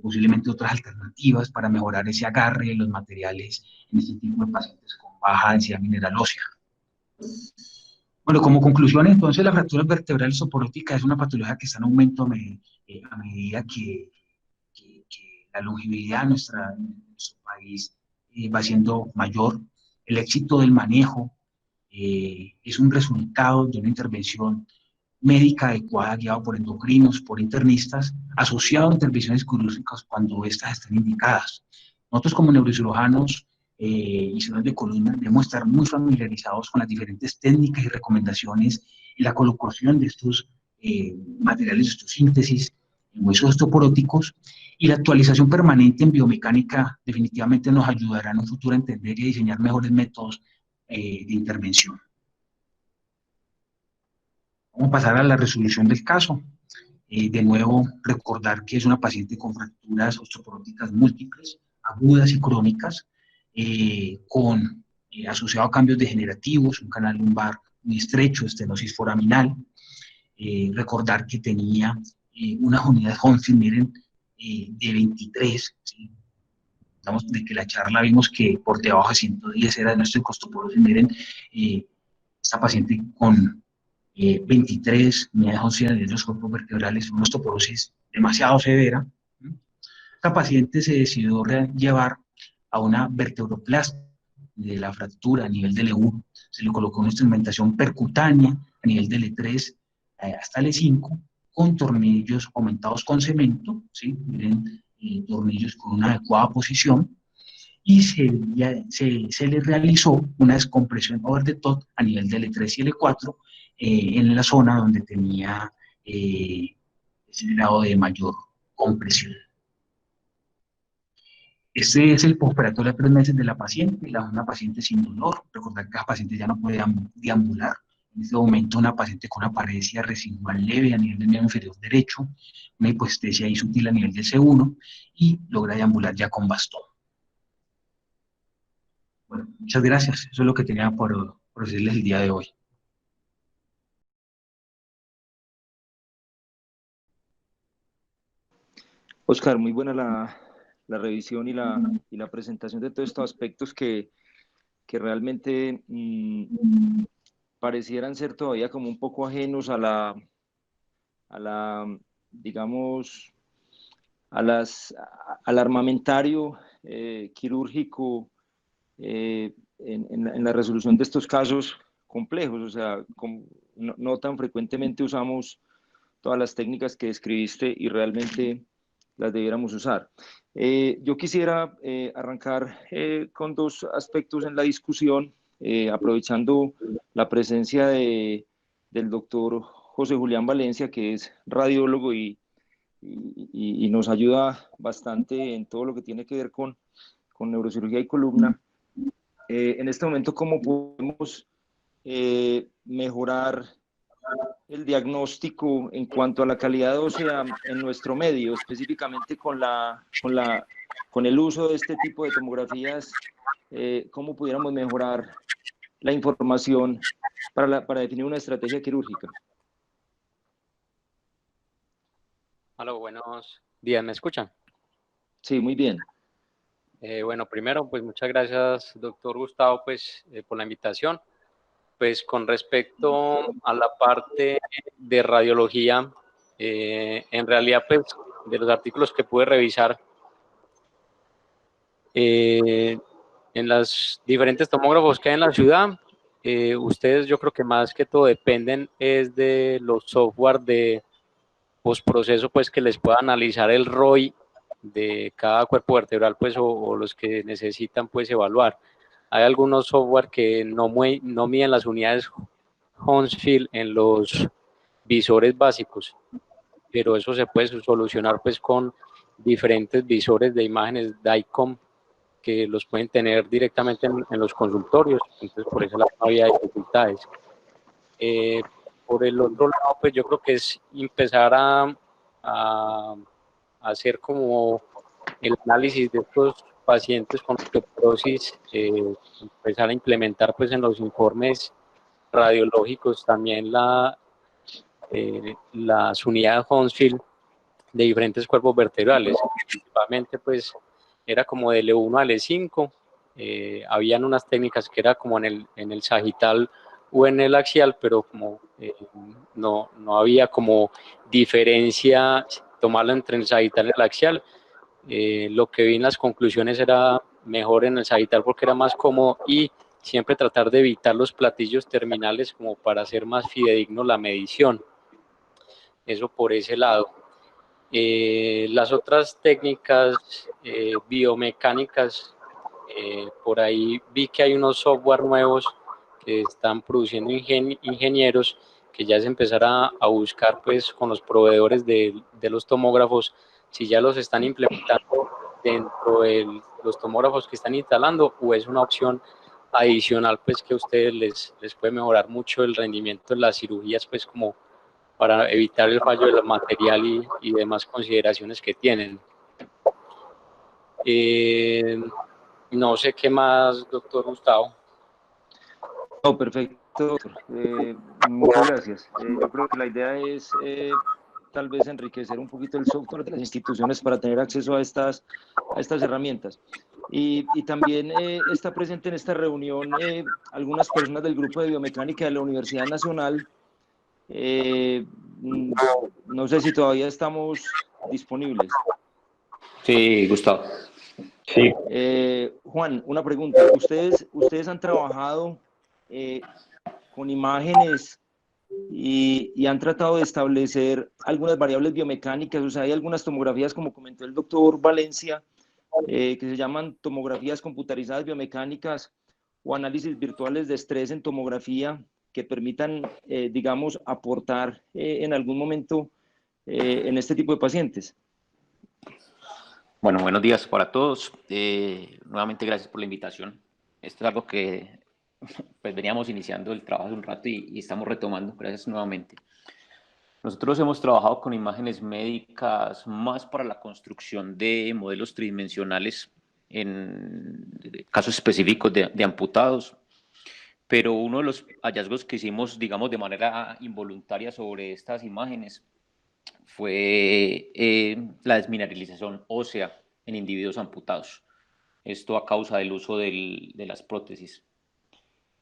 posiblemente otras alternativas para mejorar ese agarre de los materiales en este tipo de pacientes con baja densidad mineral ósea. Bueno, como conclusión, entonces, la fractura vertebral osteoporótica es una patología que está en aumento a medida que la longevidad de nuestro país va siendo mayor. El éxito del manejo es un resultado de una intervención médica adecuada, guiada por endocrinos, por internistas, asociado a intervenciones quirúrgicas cuando estas estén indicadas. Nosotros como neurocirujanos y cirujanos de columna debemos estar muy familiarizados con las diferentes técnicas y recomendaciones y la colocación de estos materiales, de estos síntesis en huesos osteoporóticos, y la actualización permanente en biomecánica definitivamente nos ayudará en un futuro a entender y a diseñar mejores métodos de intervención. Vamos a pasar a la resolución del caso. De nuevo, recordar que es una paciente con fracturas osteoporóticas múltiples, agudas y crónicas, asociado a cambios degenerativos, un canal lumbar muy estrecho, estenosis foraminal. Recordar que tenía unas unidades Hounsfield, miren, de 23, ¿sí? De que la charla vimos que por debajo de 110 era de nuestro osteoporosis, miren, esta paciente con 23 unidades Hounsfield de los cuerpos vertebrales, una osteoporosis demasiado severa. Esta paciente se decidió llevar a una vertebroplastia de la fractura a nivel del E1, se le colocó una instrumentación percutánea a nivel del E3 hasta el E5, con tornillos aumentados con cemento, ¿sí? Miren, tornillos con una adecuada posición, y se le realizó una descompresión over the top a nivel del E3 y el E4 en la zona donde tenía ese grado de mayor compresión. Este es el postoperatorio de 3 meses de la paciente, una paciente sin dolor. Recordar que la paciente ya no puede deambular. En este momento, una paciente con una paresia residual leve a nivel del miembro inferior derecho, una hipoestesia sutil a nivel del C1 y logra deambular ya con bastón. Bueno, muchas gracias. Eso es lo que tenía por decirles el día de hoy. Oscar, muy buena la revisión y la presentación de todos estos aspectos que realmente parecieran ser todavía como un poco ajenos digamos, al armamentario quirúrgico en la resolución de estos casos complejos. O sea, no tan frecuentemente usamos todas las técnicas que describiste y realmente las debiéramos usar. Yo quisiera arrancar con dos aspectos en la discusión, aprovechando la presencia del doctor José Julián Valencia, que es radiólogo y nos ayuda bastante en todo lo que tiene que ver con neurocirugía y columna. En este momento, ¿cómo podemos mejorar el diagnóstico en cuanto a la calidad ósea en nuestro medio, específicamente con el uso de este tipo de tomografías? ¿Cómo pudiéramos mejorar la información para definir una estrategia quirúrgica? Aló, buenos días, ¿me escuchan? Sí, muy bien. Bueno, primero, pues muchas gracias, doctor Gustavo, pues por la invitación. Pues con respecto a la parte de radiología, en realidad, pues de los artículos que pude revisar, en las diferentes tomógrafos que hay en la ciudad, ustedes yo creo que más que todo dependen es de los software de postproceso, pues que les pueda analizar el ROI de cada cuerpo vertebral, pues o los que necesitan pues evaluar. Hay algunos software que no miden las unidades Hounsfield en los visores básicos, pero eso se puede solucionar pues con diferentes visores de imágenes DICOM que los pueden tener directamente en los consultorios, entonces por eso no había dificultades. Por el otro lado, pues yo creo que es empezar a hacer como el análisis de estos pacientes con osteoporosis, empezar a implementar pues en los informes radiológicos, también las unidades Hounsfield de diferentes cuerpos vertebrales. Principalmente pues era como del E1 al E5, habían unas técnicas que era como en el sagital o en el axial, pero como no había como diferencia tomarlo entre el sagital y el axial. Lo que vi en las conclusiones era mejor en el sagital porque era más cómodo, y siempre tratar de evitar los platillos terminales como para hacer más fidedigno la medición. Eso por ese lado. Las otras técnicas biomecánicas, por ahí vi que hay unos software nuevos que están produciendo ingenieros, que ya se empezará a buscar pues con los proveedores de los tomógrafos, si ya los están implementando dentro de los tomógrafos que están instalando, o es una opción adicional pues que a ustedes les puede mejorar mucho el rendimiento en las cirugías, pues como para evitar el fallo del material y demás consideraciones que tienen. No sé qué más, doctor Gustavo. No, perfecto, doctor. Muchas gracias. Yo creo que la idea es tal vez enriquecer un poquito el software de las instituciones para tener acceso a estas herramientas. Y también está presente en esta reunión algunas personas del grupo de biomecánica de la Universidad Nacional. No sé si todavía estamos disponibles. Sí, Gustavo. Sí. Juan, una pregunta. ¿Ustedes han trabajado con imágenes y han tratado de establecer algunas variables biomecánicas? O sea, hay algunas tomografías, como comentó el doctor Valencia, que se llaman tomografías computarizadas biomecánicas o análisis virtuales de estrés en tomografía, que permitan, digamos, aportar en algún momento en este tipo de pacientes. Bueno, buenos días para todos. Nuevamente gracias por la invitación. Esto es algo que pues veníamos iniciando el trabajo hace un rato y estamos retomando. Gracias nuevamente. Nosotros hemos trabajado con imágenes médicas más para la construcción de modelos tridimensionales en casos específicos de amputados, pero uno de los hallazgos que hicimos, digamos, de manera involuntaria sobre estas imágenes fue la desmineralización ósea en individuos amputados. Esto a causa del uso de las prótesis.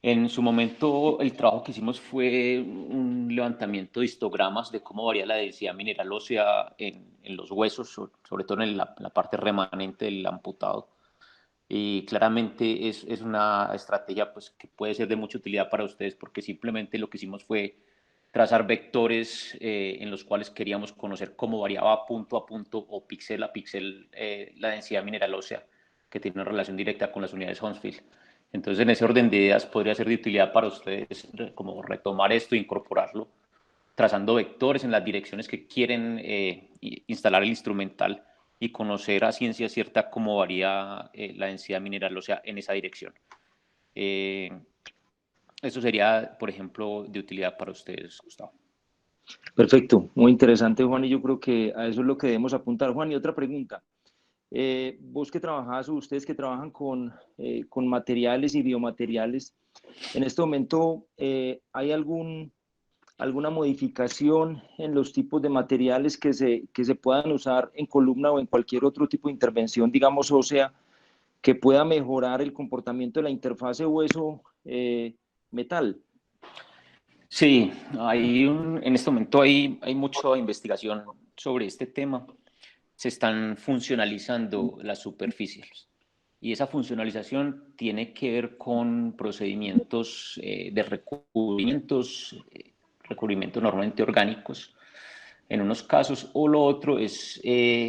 En su momento, el trabajo que hicimos fue un levantamiento de histogramas de cómo varía la densidad mineral ósea en los huesos, sobre todo en la parte remanente del amputado. Y claramente es una estrategia pues, que puede ser de mucha utilidad para ustedes, porque simplemente lo que hicimos fue trazar vectores en los cuales queríamos conocer cómo variaba punto a punto o píxel a píxel la densidad mineral ósea, que tiene una relación directa con las unidades Hounsfield. Entonces, en ese orden de ideas podría ser de utilidad para ustedes como retomar esto e incorporarlo, trazando vectores en las direcciones que quieren instalar el instrumental y conocer a ciencia cierta cómo varía la densidad mineral ósea en esa dirección. Eso sería, por ejemplo, de utilidad para ustedes, Gustavo. Perfecto, muy interesante, Juan, y yo creo que a eso es lo que debemos apuntar. Juan, y otra pregunta. Vos que trabajás, o ustedes que trabajan con materiales y biomateriales, en este momento, ¿hay alguna modificación en los tipos de materiales que se puedan usar en columna o en cualquier otro tipo de intervención, digamos ósea, que pueda mejorar el comportamiento de la interfase hueso-metal? Sí, en este momento hay mucha investigación sobre este tema. Se están funcionalizando las superficies y esa funcionalización tiene que ver con procedimientos de recubrimientos normalmente orgánicos en unos casos, o lo otro es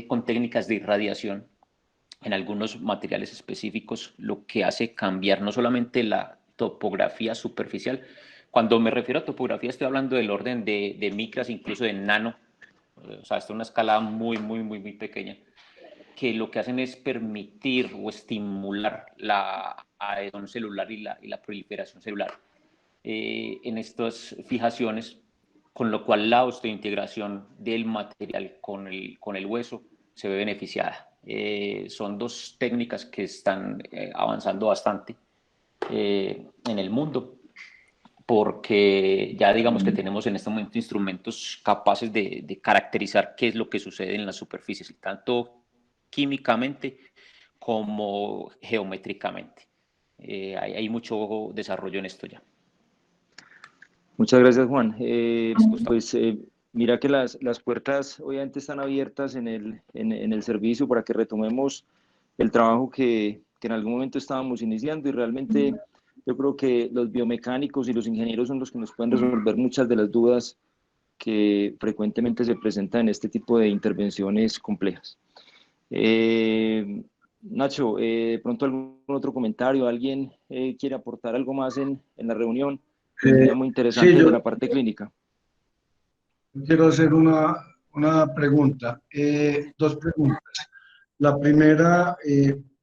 con técnicas de irradiación en algunos materiales específicos, lo que hace cambiar no solamente la topografía superficial. Cuando me refiero a topografía estoy hablando del orden de micras, incluso de nano. O sea, esto es una escala muy pequeña, que lo que hacen es permitir o estimular la adhesión celular y la proliferación celular en estas fijaciones, con lo cual la osteointegración del material con el hueso se ve beneficiada. Son dos técnicas que están avanzando bastante en el mundo, porque ya digamos que tenemos en este momento instrumentos capaces de caracterizar qué es lo que sucede en las superficies, tanto químicamente como geométricamente. Hay mucho desarrollo en esto ya. Muchas gracias, Juan. Mira que las puertas obviamente están abiertas en el servicio para que retomemos el trabajo que en algún momento estábamos iniciando, y realmente yo creo que los biomecánicos y los ingenieros son los que nos pueden resolver muchas de las dudas que frecuentemente se presentan en este tipo de intervenciones complejas. Nacho, de pronto algún otro comentario, ¿alguien quiere aportar algo más en la reunión? Sería muy interesante Sí, de la parte clínica. quiero hacer una pregunta, dos preguntas. La primera,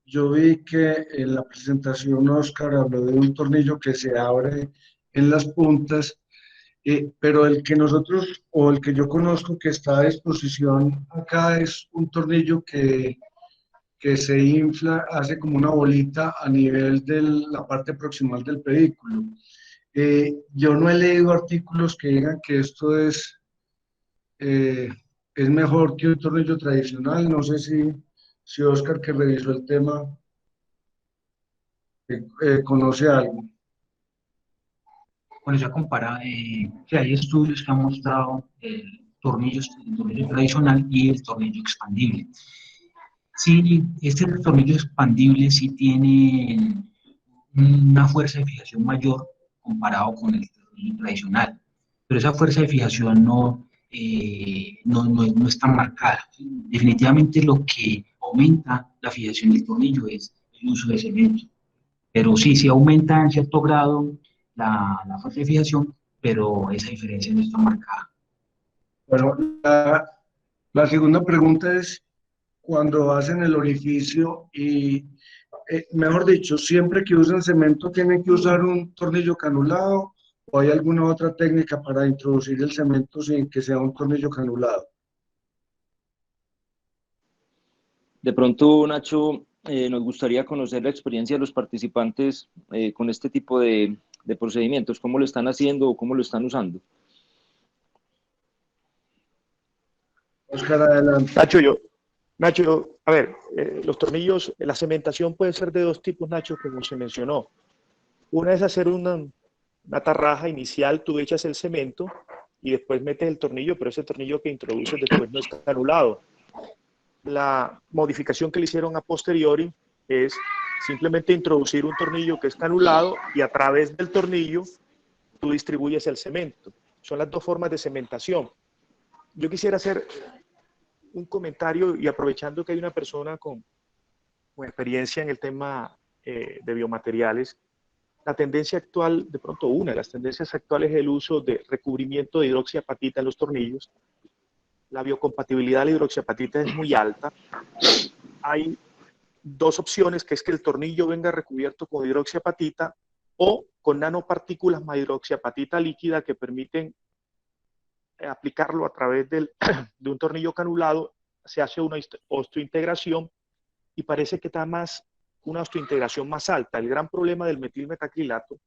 yo vi que en la presentación Oscar habló de un tornillo que se abre en las puntas, pero el que nosotros, o el que yo conozco que está a disposición acá, es un tornillo que se infla, hace como una bolita a nivel de la parte proximal del pedículo. Yo no he leído artículos que digan que esto eh, es mejor que un tornillo tradicional. No sé si Oscar, que revisó el tema, conoce algo. Bueno, ya compara, que hay estudios que han mostrado el tornillo tradicional y el tornillo expandible. Sí, este tornillo expandible sí tiene una fuerza de fijación mayor comparado con el tornillo tradicional, pero esa fuerza de fijación no es tan marcada. Definitivamente lo que aumenta la fijación del tornillo es el uso de cemento, pero sí aumenta en cierto grado la fuerza de fijación, pero esa diferencia no está marcada. Bueno, la segunda pregunta es, cuando hacen el orificio y, mejor dicho, siempre que usan cemento tienen que usar un tornillo canulado, o hay alguna otra técnica para introducir el cemento sin que sea un tornillo canulado. De pronto, Nacho, nos gustaría conocer la experiencia de los participantes con este tipo de procedimientos, cómo lo están haciendo o cómo lo están usando. Oscar, adelante. Nacho, a ver, los tornillos, la cementación puede ser de dos tipos, Nacho, como se mencionó. Una es hacer una tarraja inicial, tú echas el cemento y después metes el tornillo, pero ese tornillo que introduces después no está anulado. La modificación que le hicieron a posteriori es simplemente introducir un tornillo que está anulado y a través del tornillo tú distribuyes el cemento. Son las dos formas de cementación. Yo quisiera hacer un comentario, y aprovechando que hay una persona con experiencia en el tema de biomateriales, la tendencia actual, de pronto una de las tendencias actuales es el uso de recubrimiento de hidroxiapatita en los tornillos. La biocompatibilidad de la hidroxiapatita es muy alta. Hay dos opciones, que es que el tornillo venga recubierto con hidroxiapatita o con nanopartículas más hidroxiapatita líquida que permiten aplicarlo a través de un tornillo canulado. Se hace una osteointegración y parece que da una osteointegración más alta. El gran problema del metilmetacrilato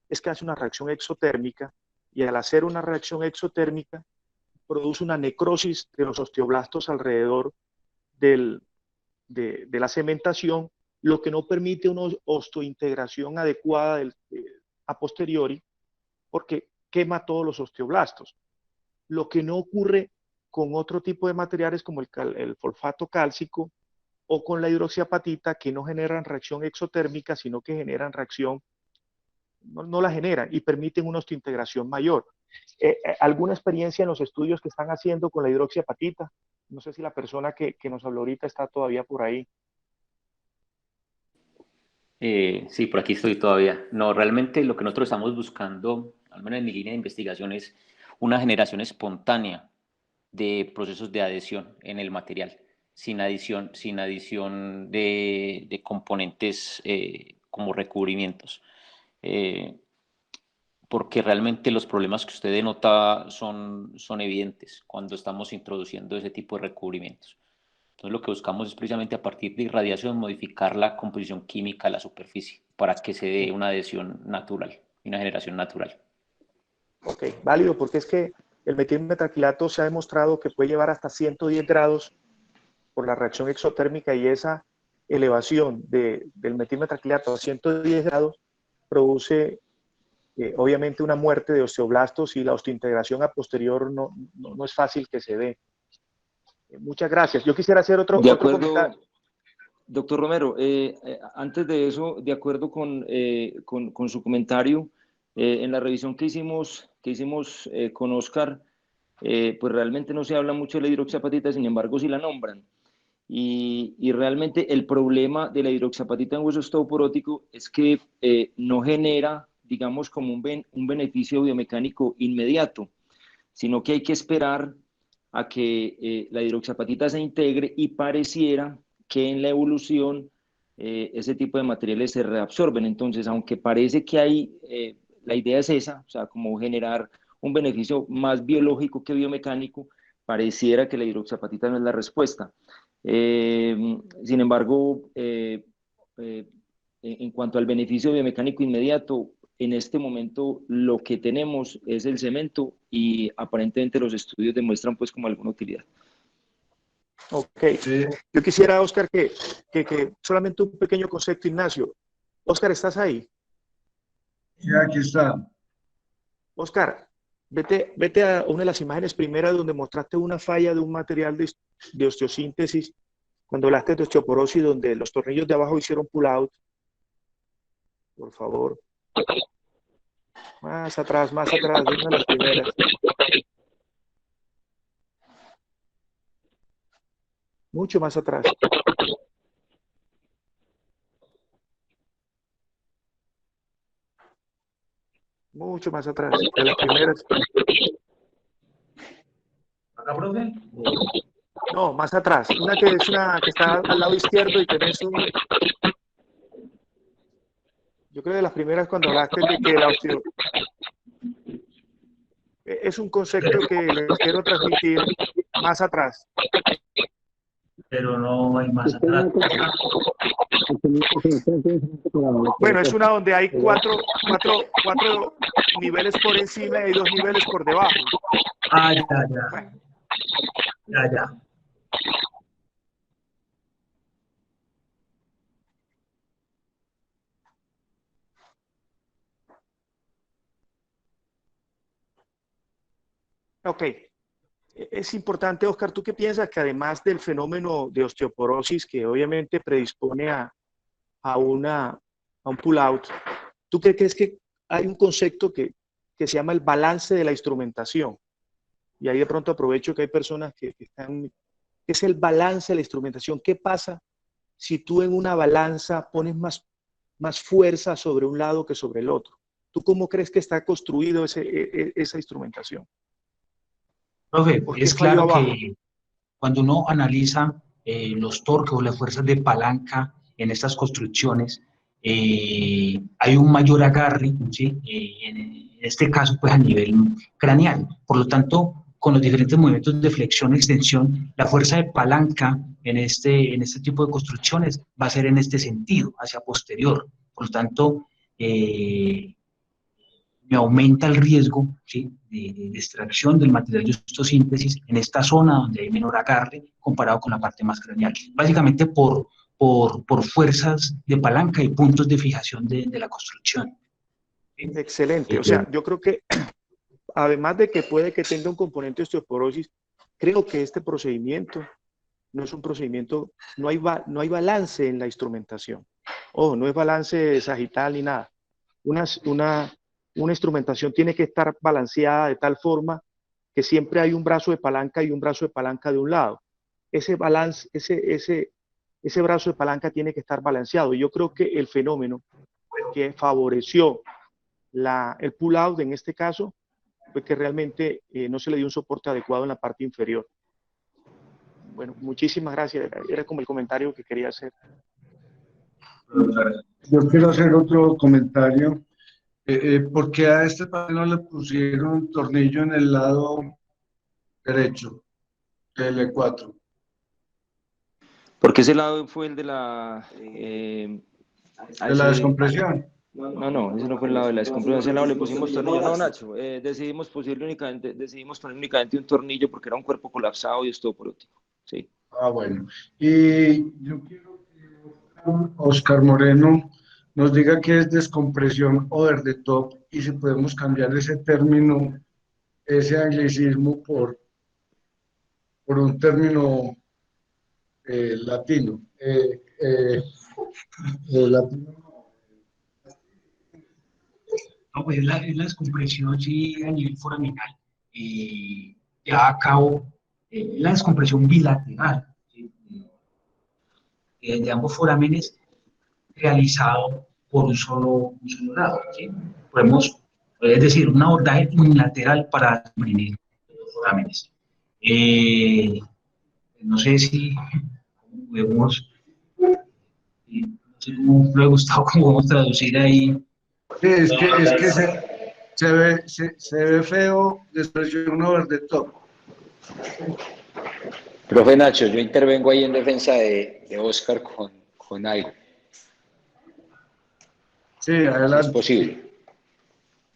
es que hace una reacción exotérmica, y al hacer una reacción exotérmica produce una necrosis de los osteoblastos alrededor de la cementación, lo que no permite una osteointegración adecuada a posteriori, porque quema todos los osteoblastos. Lo que no ocurre con otro tipo de materiales como el fosfato cálcico o con la hidroxiapatita, que no generan reacción exotérmica, sino que generan reacción, no la generan y permiten una osteointegración mayor. ¿Alguna experiencia en los estudios que están haciendo con la hidroxiapatita? No sé si la persona que nos habló ahorita está todavía por ahí. Sí, por aquí estoy todavía. No, realmente lo que nosotros estamos buscando, al menos en mi línea de investigación, es una generación espontánea de procesos de adhesión en el material, sin adición de componentes como recubrimientos. Porque realmente los problemas que usted denota son evidentes cuando estamos introduciendo ese tipo de recubrimientos. Entonces lo que buscamos es precisamente a partir de irradiación modificar la composición química de la superficie para que se dé una adhesión natural, una generación natural. Ok, válido, porque es que el metilmetacrilato se ha demostrado que puede llevar hasta 110 grados por la reacción exotérmica, y esa elevación del metilmetacrilato a 110 grados produce obviamente una muerte de osteoblastos, y la osteointegración a posterior no es fácil que se dé. Muchas gracias. Yo quisiera hacer otro comentario. Doctor Romero, antes de eso, de acuerdo con su comentario, en la revisión que hicimos con Oscar, pues realmente no se habla mucho de la hidroxiapatita, sin embargo sí la nombran. Y realmente el problema de la hidroxiapatita en hueso osteoporótico es que no genera, digamos, como un beneficio biomecánico inmediato, sino que hay que esperar a que la hidroxiapatita se integre, y pareciera que en la evolución ese tipo de materiales se reabsorben. Entonces, aunque parece que hay, la idea es esa, o sea, como generar un beneficio más biológico que biomecánico, pareciera que la hidroxiapatita no es la respuesta. Sin embargo, en cuanto al beneficio biomecánico inmediato, en este momento lo que tenemos es el cemento, y aparentemente los estudios demuestran pues como alguna utilidad. Ok, yo quisiera, Oscar, que solamente un pequeño concepto, Ignacio. Oscar, ¿estás ahí? Ya, aquí está. Oscar, vete a una de las imágenes primeras donde mostraste una falla de un material de osteosíntesis, cuando hablaste de osteoporosis, donde los tornillos de abajo hicieron pull out. Por favor. Más atrás, de una de las primeras. Mucho más atrás. Mucho más atrás, de las primeras. ¿Acá, profe? No, más atrás. Una que está al lado izquierdo y tenés un... Yo creo que de las primeras cuando hablaste de que la osteo... Es un concepto que les quiero transmitir más atrás. Pero no hay más atrás. Bueno, es una donde hay cuatro niveles por encima y 2 niveles por debajo. Ah, ya. Ya. Ok. Es importante, Oscar, ¿tú qué piensas? Que además del fenómeno de osteoporosis, que obviamente predispone a un pull-out, ¿tú qué crees? Que hay un concepto que se llama el balance de la instrumentación? Y ahí de pronto aprovecho que hay personas que están... ¿Qué es el balance de la instrumentación? ¿Qué pasa si tú en una balanza pones más fuerza sobre un lado que sobre el otro? ¿Tú cómo crees que está construido esa instrumentación? Profe, ¿Por qué es falló claro abajo? que cuando uno analiza los torques o las fuerzas de palanca en estas construcciones, hay un mayor agarre, ¿sí? En este caso, pues a nivel craneal. Por lo tanto, con los diferentes movimientos de flexión y extensión, la fuerza de palanca en este tipo de construcciones va a ser en este sentido, hacia posterior. Por lo tanto, me aumenta el riesgo, ¿sí?, de extracción del material de osteosíntesis en esta zona donde hay menor agarre comparado con la parte más craneal. Básicamente por fuerzas de palanca y puntos de fijación de la construcción. ¿Sí? Excelente. O sea, yo creo que además de que puede que tenga un componente de osteoporosis, creo que este procedimiento no es un procedimiento, no hay balance en la instrumentación. Ojo, no es balance sagital ni nada. Una instrumentación tiene que estar balanceada de tal forma que siempre hay un brazo de palanca y un brazo de palanca de un lado. Ese balance, ese brazo de palanca tiene que estar balanceado. Y yo creo que el fenómeno que favoreció el pull-out en este caso fue que realmente no se le dio un soporte adecuado en la parte inferior. Bueno, muchísimas gracias. Era como el comentario que quería hacer. Yo quiero hacer otro comentario. ¿Por qué a este panel no le pusieron un tornillo en el lado derecho del E4? Porque ese lado fue el de la... De la descompresión. No, ese no fue el lado de la descompresión, ese lado le pusimos tornillo. No, Nacho, decidimos poner únicamente un tornillo porque era un cuerpo colapsado y osteoporótico. Sí. Ah, bueno. Y yo quiero que Oscar Moreno nos diga qué es descompresión over the top y si podemos cambiar ese término, ese anglicismo por un término latino. Latino. No, pues es la descompresión sí, a nivel foraminal. Ya a cabo la descompresión bilateral, ¿sí? De ambos forámenes realizado por un solo lado, ¿sí? Es decir, un abordaje unilateral para comprimir los forámenes. No sé si podemos, no sé cómo le gustado cómo vamos a traducir ahí. Sí, es que se ve feo la expresión over the top. Profe Nacho, yo intervengo ahí en defensa de Oscar con algo. Sí, Si es adelante. posible.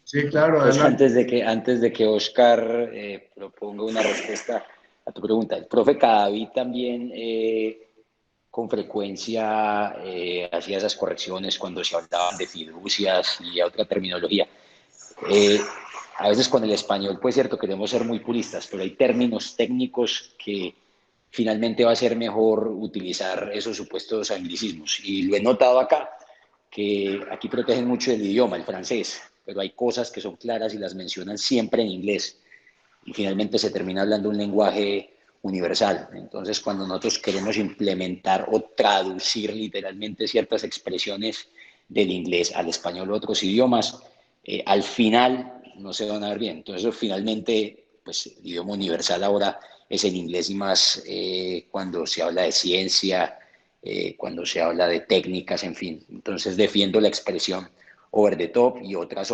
Sí, claro, Pues adelante. antes de que Oscar proponga una respuesta a tu pregunta, el profe Cadavid también con frecuencia hacía esas correcciones cuando se hablaban de fiducias y otra terminología. A veces con el español, pues cierto, queremos ser muy puristas, pero hay términos técnicos que finalmente va a ser mejor utilizar esos supuestos anglicismos. Y lo he notado acá, que aquí protegen mucho el idioma, el francés, pero hay cosas que son claras y las mencionan siempre en inglés. Y finalmente se termina hablando un lenguaje universal. Entonces, cuando nosotros queremos implementar o traducir literalmente ciertas expresiones del inglés al español u otros idiomas, al final no se van a ver bien. Entonces, finalmente, pues el idioma universal ahora es el inglés y más cuando se habla de ciencia, cuando se habla de técnicas, en fin. Entonces, defiendo la expresión over the top y otras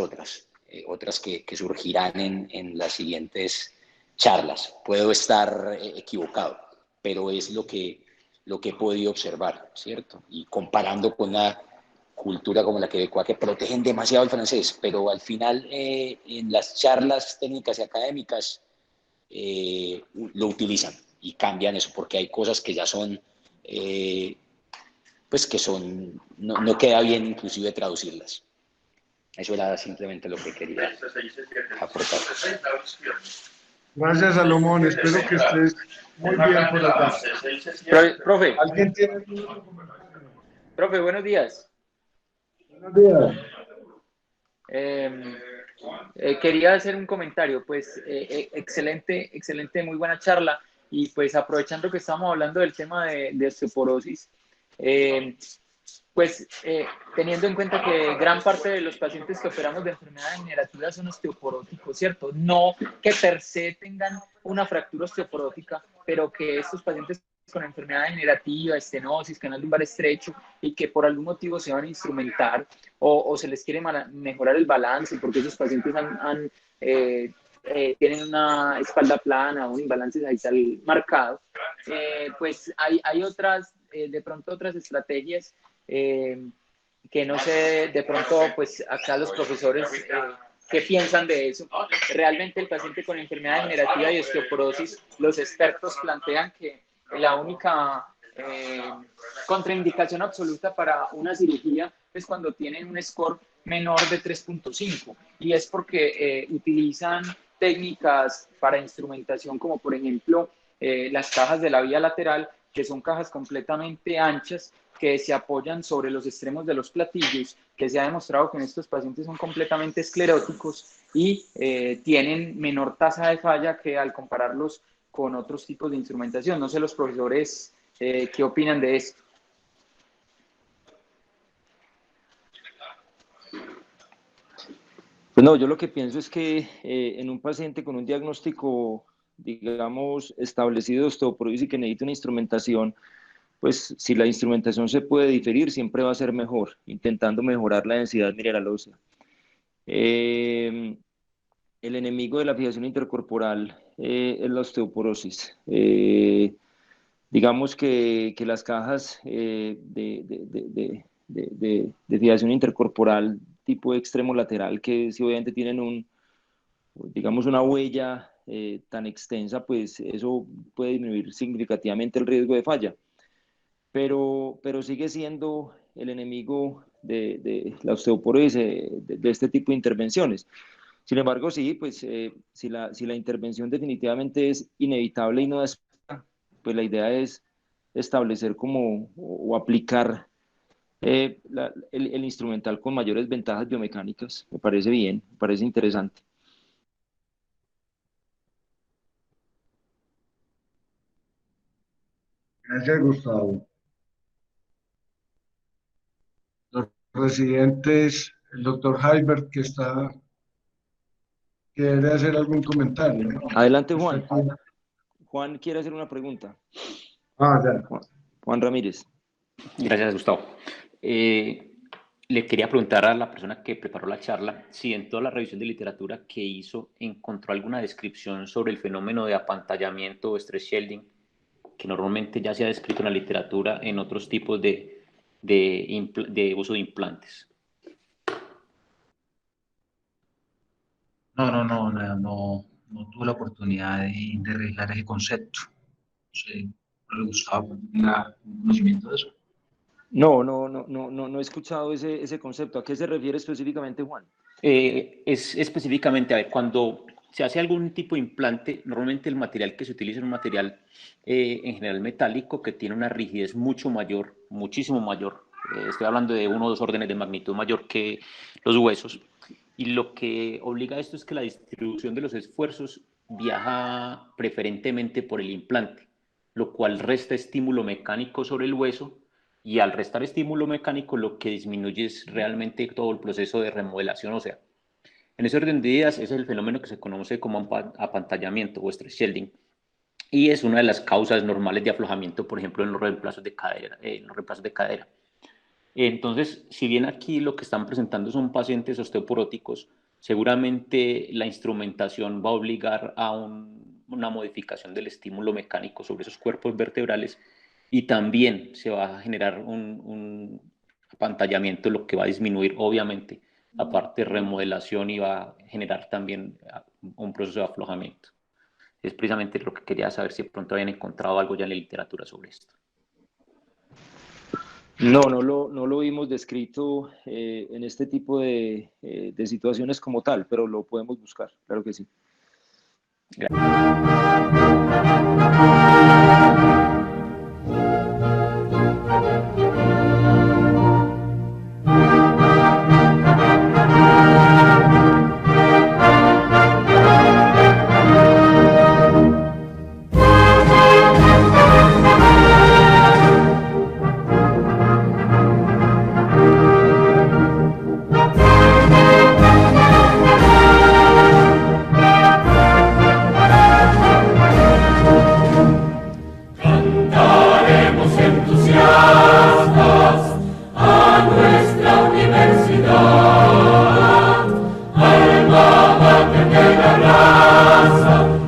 que surgirán en las siguientes charlas. Puedo estar equivocado, pero es lo que he podido observar, ¿cierto? Y comparando con una cultura como la quebecoa que protegen demasiado el francés, pero al final en las charlas técnicas y académicas lo utilizan y cambian eso, porque hay cosas que ya son, pues que son, no queda bien inclusive traducirlas. Eso era simplemente lo que quería aportar. Gracias, Salomón. Espero que estés muy bien por allá. Profe, ¿Alguien tiene? profe, buenos días. Buenos días. Quería hacer un comentario, pues excelente, muy buena charla y pues aprovechando que estamos hablando del tema de osteoporosis, pues teniendo en cuenta que gran parte de los pacientes que operamos de enfermedad degenerativa son osteoporóticos, ¿cierto? No que per se tengan una fractura osteoporótica, pero que estos pacientes con enfermedad degenerativa, estenosis, canal lumbar estrecho y que por algún motivo se van a instrumentar o se les quiere mejorar el balance porque esos pacientes tienen una espalda plana o un imbalance sagital marcado, pues hay otras, de pronto otras estrategias que no sé, de pronto, pues acá los profesores, ¿qué piensan de eso? Realmente el paciente con enfermedad degenerativa y osteoporosis, los expertos plantean que la única contraindicación absoluta para una cirugía es cuando tienen un score menor de 3.5 y es porque utilizan técnicas para instrumentación como por ejemplo las cajas de la vía lateral, que son cajas completamente anchas que se apoyan sobre los extremos de los platillos, que se ha demostrado que en estos pacientes son completamente escleróticos y tienen menor tasa de falla que al compararlos con otros tipos de instrumentación. No sé los profesores qué opinan de esto. Pues no, yo lo que pienso es que en un paciente con un diagnóstico, digamos, establecido de osteoporosis y que necesita una instrumentación, pues si la instrumentación se puede diferir, siempre va a ser mejor, intentando mejorar la densidad mineral ósea. El enemigo de la fijación intercorporal es la osteoporosis. Digamos que las cajas de fijación intercorporal tipo de extremo lateral que si obviamente tienen digamos una huella tan extensa, pues eso puede disminuir significativamente el riesgo de falla. Pero sigue siendo el enemigo de la osteoporosis, de este tipo de intervenciones. Sin embargo, sí, pues si la intervención definitivamente es inevitable y no da espera, pues la idea es establecer o aplicar el instrumental con mayores ventajas biomecánicas. Me parece bien, me parece interesante. Gracias, Gustavo. Los residentes, el doctor Halbert, quiere hacer algún comentario, ¿no? Adelante, Juan. Juan quiere hacer una pregunta. Ya. Juan Ramírez. Gracias, Gustavo. Le quería preguntar a la persona que preparó la charla si en toda la revisión de literatura que hizo encontró alguna descripción sobre el fenómeno de apantallamiento o stress shielding, que normalmente ya se ha descrito en la literatura en otros tipos de uso de implantes. No tuve la oportunidad de revisar ese concepto. No le gustaba conocimiento de eso. No he escuchado ese concepto. ¿A qué se refiere específicamente, Juan? Es específicamente, a ver, cuando se hace algún tipo de implante, normalmente el material que se utiliza es un material en general metálico que tiene una rigidez mucho mayor, muchísimo mayor. Estoy hablando de 1 o 2 órdenes de magnitud mayor que los huesos. Y lo que obliga a esto es que la distribución de los esfuerzos viaja preferentemente por el implante, lo cual resta estímulo mecánico sobre el hueso, y al restar estímulo mecánico lo que disminuye es realmente todo el proceso de remodelación ósea. En ese orden de ideas es el fenómeno que se conoce como apantallamiento o stress shielding, y es una de las causas normales de aflojamiento, por ejemplo, en los reemplazos de cadera. Entonces, si bien aquí lo que están presentando son pacientes osteoporóticos, seguramente la instrumentación va a obligar a una modificación del estímulo mecánico sobre esos cuerpos vertebrales, y también se va a generar un apantallamiento, lo que va a disminuir obviamente la parte de remodelación y va a generar también un proceso de aflojamiento. Es precisamente lo que quería saber, si de pronto habían encontrado algo ya en la literatura sobre esto. No lo vimos descrito en este tipo de situaciones como tal, pero lo podemos buscar, claro que sí.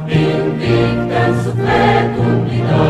Invicta en su fecundidad.